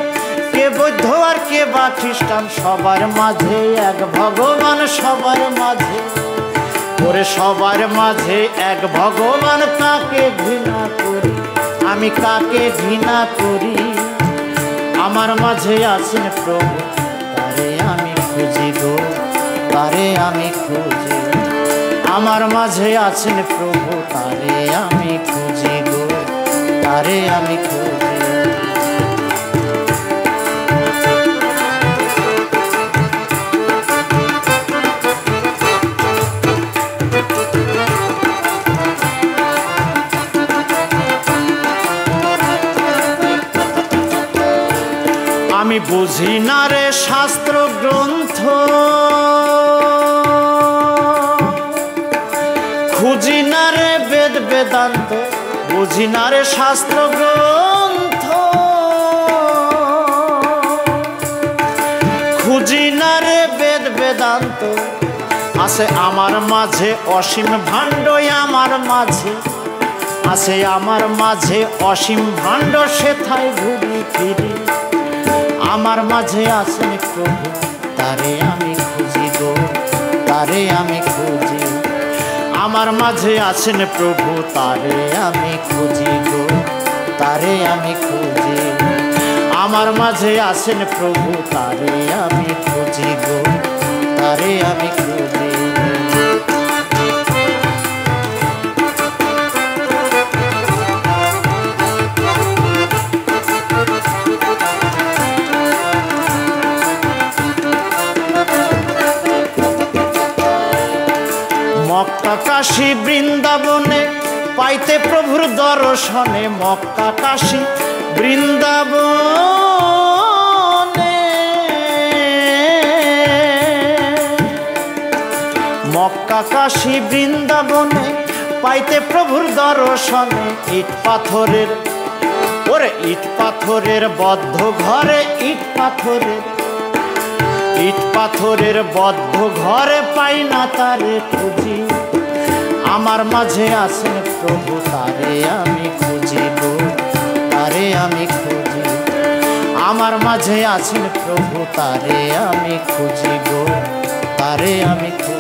কে বৌদ্ধ আর কে বা খ্রিস্টান সবার মাঝে এক ভগবান সবার মাঝে ওরে সবার মাঝে এক ভগবান কাকে ঘৃণা করি আমি কাকে ঘৃণা করি আমার মাঝে আছেন প্রভু তারে আমি খুঁজি গো তারে আমি খুঁজি আমার মাঝে আছেন প্রভু তারে আমি খুঁজি গো তারে আমি খুঁজি বুঝি না রে শাস্ত্র গ্রন্থ, খুঁজি না রে বেদ বেদান্ত, বুঝি না রে শাস্ত্র গ্রন্থ, খুঁজি না রে বেদ বেদান্ত। আছে আমার মাঝে অসীম ভাণ্ড, আমার মাঝে আছে আমার মাঝে অসীম ভাণ্ড, সেথায় ঘুরি ফিরি আমার মাঝে আছেন প্রভু, তারে আমি খুঁজি গো, তারে আমি খুঁজি। আমার মাঝে আছেন প্রভু, তারে আমি খুঁজি গো, তারে আমি খুঁজি। আমার মাঝে আছেন প্রভু, তারে আমি খুঁজি গো, তারে আমি খুঁজি। মক্কা কাশী বৃন্দাবনে পাইতে প্রভুর দর্শনে, মক্কা কাশী বৃন্দাবনে, মক্কা কাশী বৃন্দাবনে পাইতে প্রভুর দর্শনে। ইট পাথরের ওরে ইট পাথরের বদ্ধ ঘরে, ইট পাথরের ইট পাথরের বদ্ধ ঘরে পাই না তারে খুঁজি। আমার মাঝে আছেন প্রভু, তারে আমি খুঁজি গো, তারে আমি খুঁজি। আমার মাঝে আছেন প্রভু, তারে আমি খুঁজি গো, তারে আমি খুঁজি।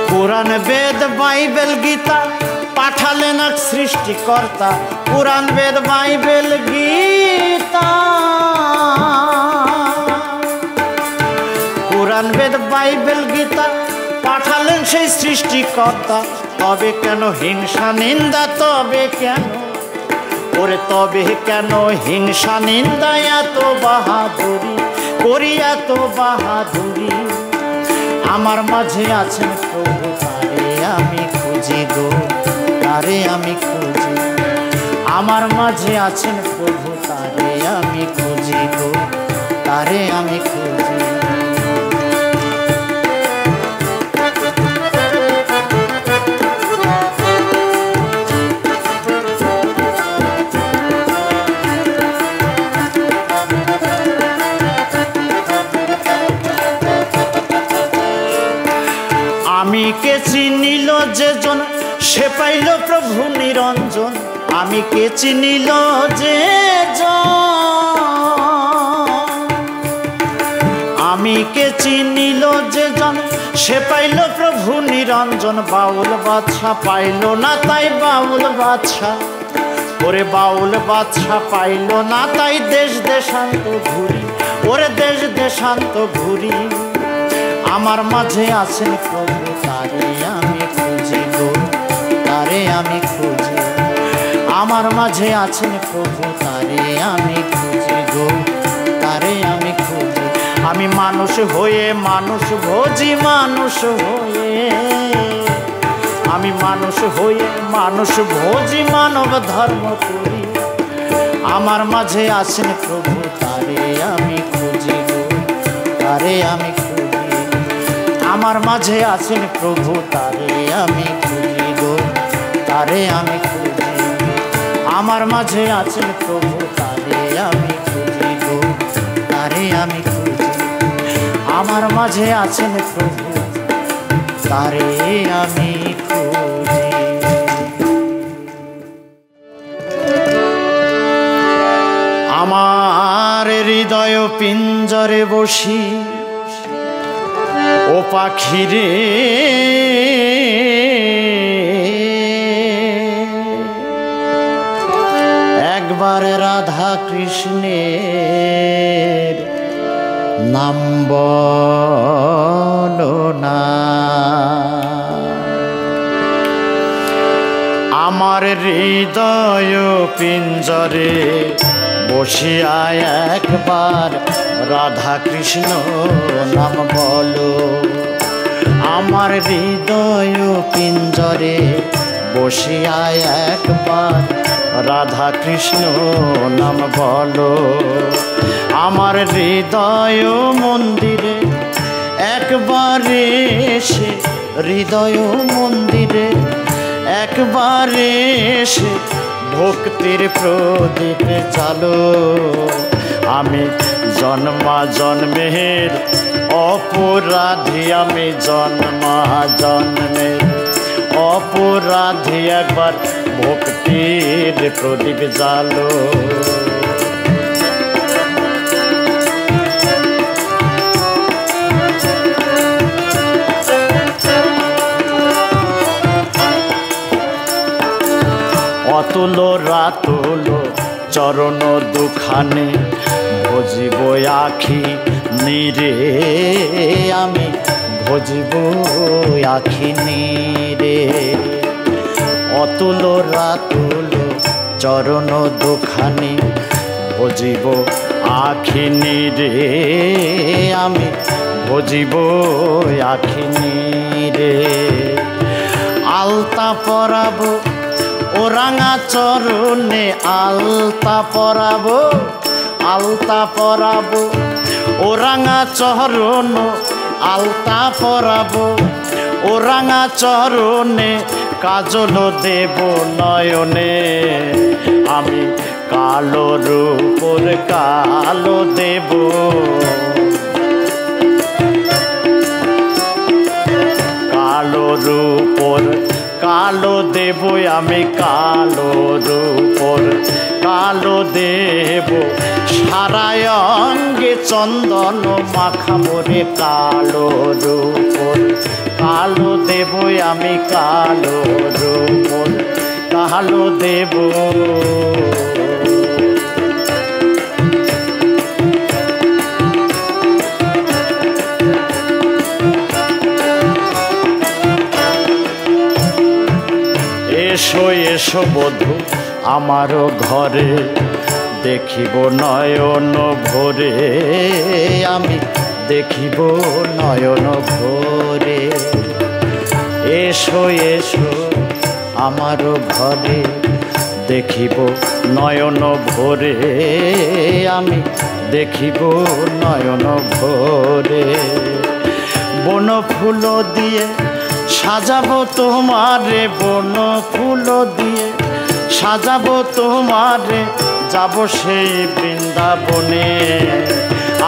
পুরাণ বেদ বাইবেল গীতা পাঠালেন এক সৃষ্টিকর্তা, পুরাণ বেদ বাইবেল গীতা, পুরাণ বেদ বাইবেল গীতা পাঠালেন সেই সৃষ্টিকর্তা। তবে কেন হিংসা নিন্দা, তবে কেন ওরে তবে কেন হিংসা নিন্দা, এত বাহাদুরি করি, এত বাহাদুরি। আমার মাঝে আছেন প্রভু, তারে আমি খুঁজি গো, তারে আমি খুঁজি। আমার মাঝে আছেন প্রভু, তারে আমি খুঁজি গো, তারে আমি খুঁজি। আমি কে চিনিল যে জন, সে পাইল প্রভু নিরঞ্জন। আমি কে চিনিল যে জন, আমি কে চিনিল যে জন, সে পাইল প্রভু নিরঞ্জন। বাউল বাদশা পাইল না তাই, বাউল বাদশা ওরে বাউল বাদশা পাইল না তাই, দেশ দেশান্ত ঘুরি ওরে দেশ দেশান্ত ঘুরি। আমার মাঝে আছেন প্রভু, তারে আমি খুঁজি গো, তারে আমি খুঁজি। আমার মাঝে আছেন প্রভু, তারে আমি খুঁজি গো, তারে আমি খুঁজি। আমি মানুষ হয়ে মানুষ ভোজি, মানুষ হয়ে আমি মানুষ হয়ে মানুষ ভোজি, মানব ধর্ম করি। আমার মাঝে আছেন প্রভু, তারে আমি খুঁজি গো, তারে আমি খুঁজি। আমার মাঝে আছেন প্রভু, তারে আমি খুঁজি গো, তারে আমি খুঁজি। আমার মাঝে আছেন প্রভু, তারে আমি খুঁজি গো, তারে আমি খুঁজি। আমার মাঝে আছেন প্রভু, তারে আমি খুঁজি। আমার হৃদয় পিঞ্জরে বসি, ও পাখিরে একবার রাধা কৃষ্ণের নাম বলো না। আমার হৃদয় পিঞ্জরে বসিয়া একবার রাধা কৃষ্ণ নাম বলো। আমার হৃদয় পিঞ্জরে বসিয়া একবার রাধা কৃষ্ণ নাম বলো। আমার হৃদয় মন্দিরে একবার এসে, হৃদয় মন্দিরে একবার এসে ভক্তির প্রদীপ চালো। আমি জন্মা জন্মের অপরাধী, আমি জন্মা জন্মের অপরাধী, একবার ভক্তির প্রদীপ জ্বালো। অতুল রাতুল চরণ দুখানে ভজিব আখি নিরে, আমি ভজিব আখি নিরে। অতুল রাতুল চরণ দুখানে ভজিব আখি নিরে, আমি ভজিব আখি নিরে। আলতা পরাবো ও রাঙা চরণে, আলতা পরাবো, আলতা পরাবো ও রাঙা চরণ, আলতা পরাবো ও রাঙা চরণে। কাজল দেব নয়নে, আমি কালো রূপর কালো দেব। কালো রূপর কালো দেব, আমি কালো রূপর কালো দেব। সারায় অঙ্গে চন্দন মাখাবো রে, কালো রূপর কালো দেব, আমি কালো রূপর কালো দেব। এসো এসো বধূ আমারও ঘরে, দেখিব নয়ন ভরে, আমি দেখিব নয়ন ভরে। এসো এসো আমারও ঘরে, দেখিব নয়ন ভরে, আমি দেখিব নয়ন ভরে। বন ফুল দিয়ে সাজাবো তোমারে, বন ফুল দিয়ে সাজাবো তোমারে, যাব সেই বৃন্দাবনে।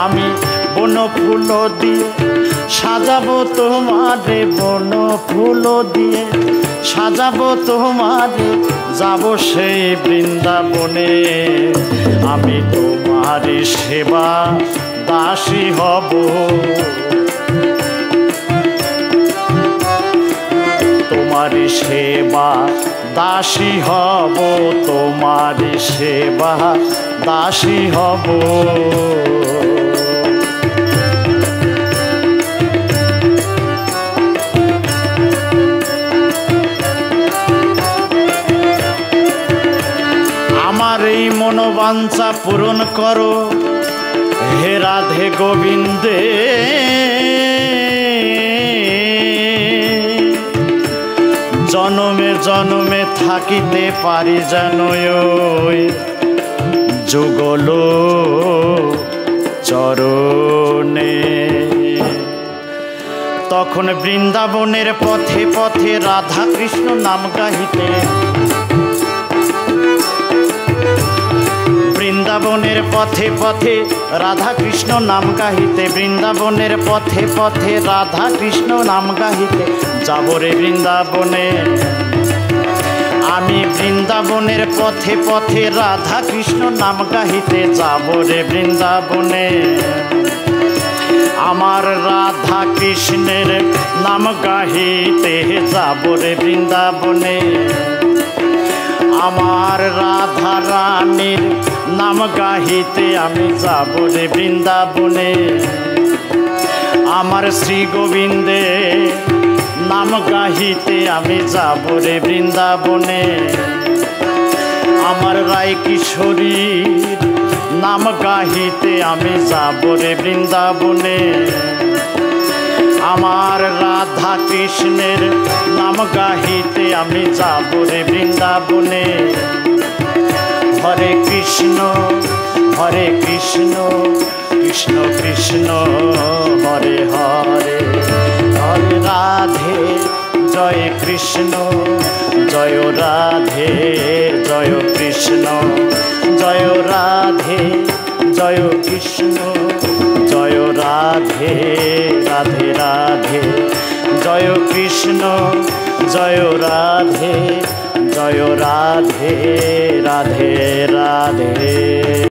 আমি বন ফুল দিয়ে সাজাবো তোমারে, বন ফুল দিয়ে সাজাবো তোমারে, যাব সেই বৃন্দাবনে। আমি তোমারই সেবা দাসী হব, তোমারই সেবা দাসী হব, তোমারই সেবা দাসী হব। আমার এই মনোবাঞ্ছা পূরণ করো হে রাধে গোবিন্দে। জনমে জনমে থাকিতে পারি যেন ওই যুগল চরণে। তখন বৃন্দাবনের পথে পথে রাধা কৃষ্ণ নাম গাহিতে, বৃন্দাবনের পথে পথে রাধা কৃষ্ণ নাম গাহিতে, বৃন্দাবনের পথে পথে রাধা কৃষ্ণ নাম গাহিতে। যাব রে বৃন্দাবনে, আমি বৃন্দাবনের পথে পথে রাধা কৃষ্ণ নাম গাহিতে, যাব রে বৃন্দাবনে। আমার রাধা কৃষ্ণের নাম গাহিতে, যাব রে বৃন্দাবনে। আমার রাধা রানীর নাম গাহিতে, আমি যাব রে বৃন্দাবনে। আমার শ্রী গোবিন্দে নাম গাহিতে, আমি যাব রে বৃন্দাবনে। আমার রায় কিশোরীর নাম গাহিতে আমি যাব রে বৃন্দাবনে। আমার রাধা কৃষ্ণের নাম গাহিতে আমি যাব রে বৃন্দাবনে। হরে কৃষ্ণ কৃষ্ণ কৃষ্ণ হরে হরে, হরে রাধে জয় কৃষ্ণ, জয় রাধে জয় কৃষ্ণ, জয় রাধে জয় কৃষ্ণ, জয় রাধে রাধে রাধে, জয় কৃষ্ণ জয় রাধে, জয় রাধে রাধে রাধে।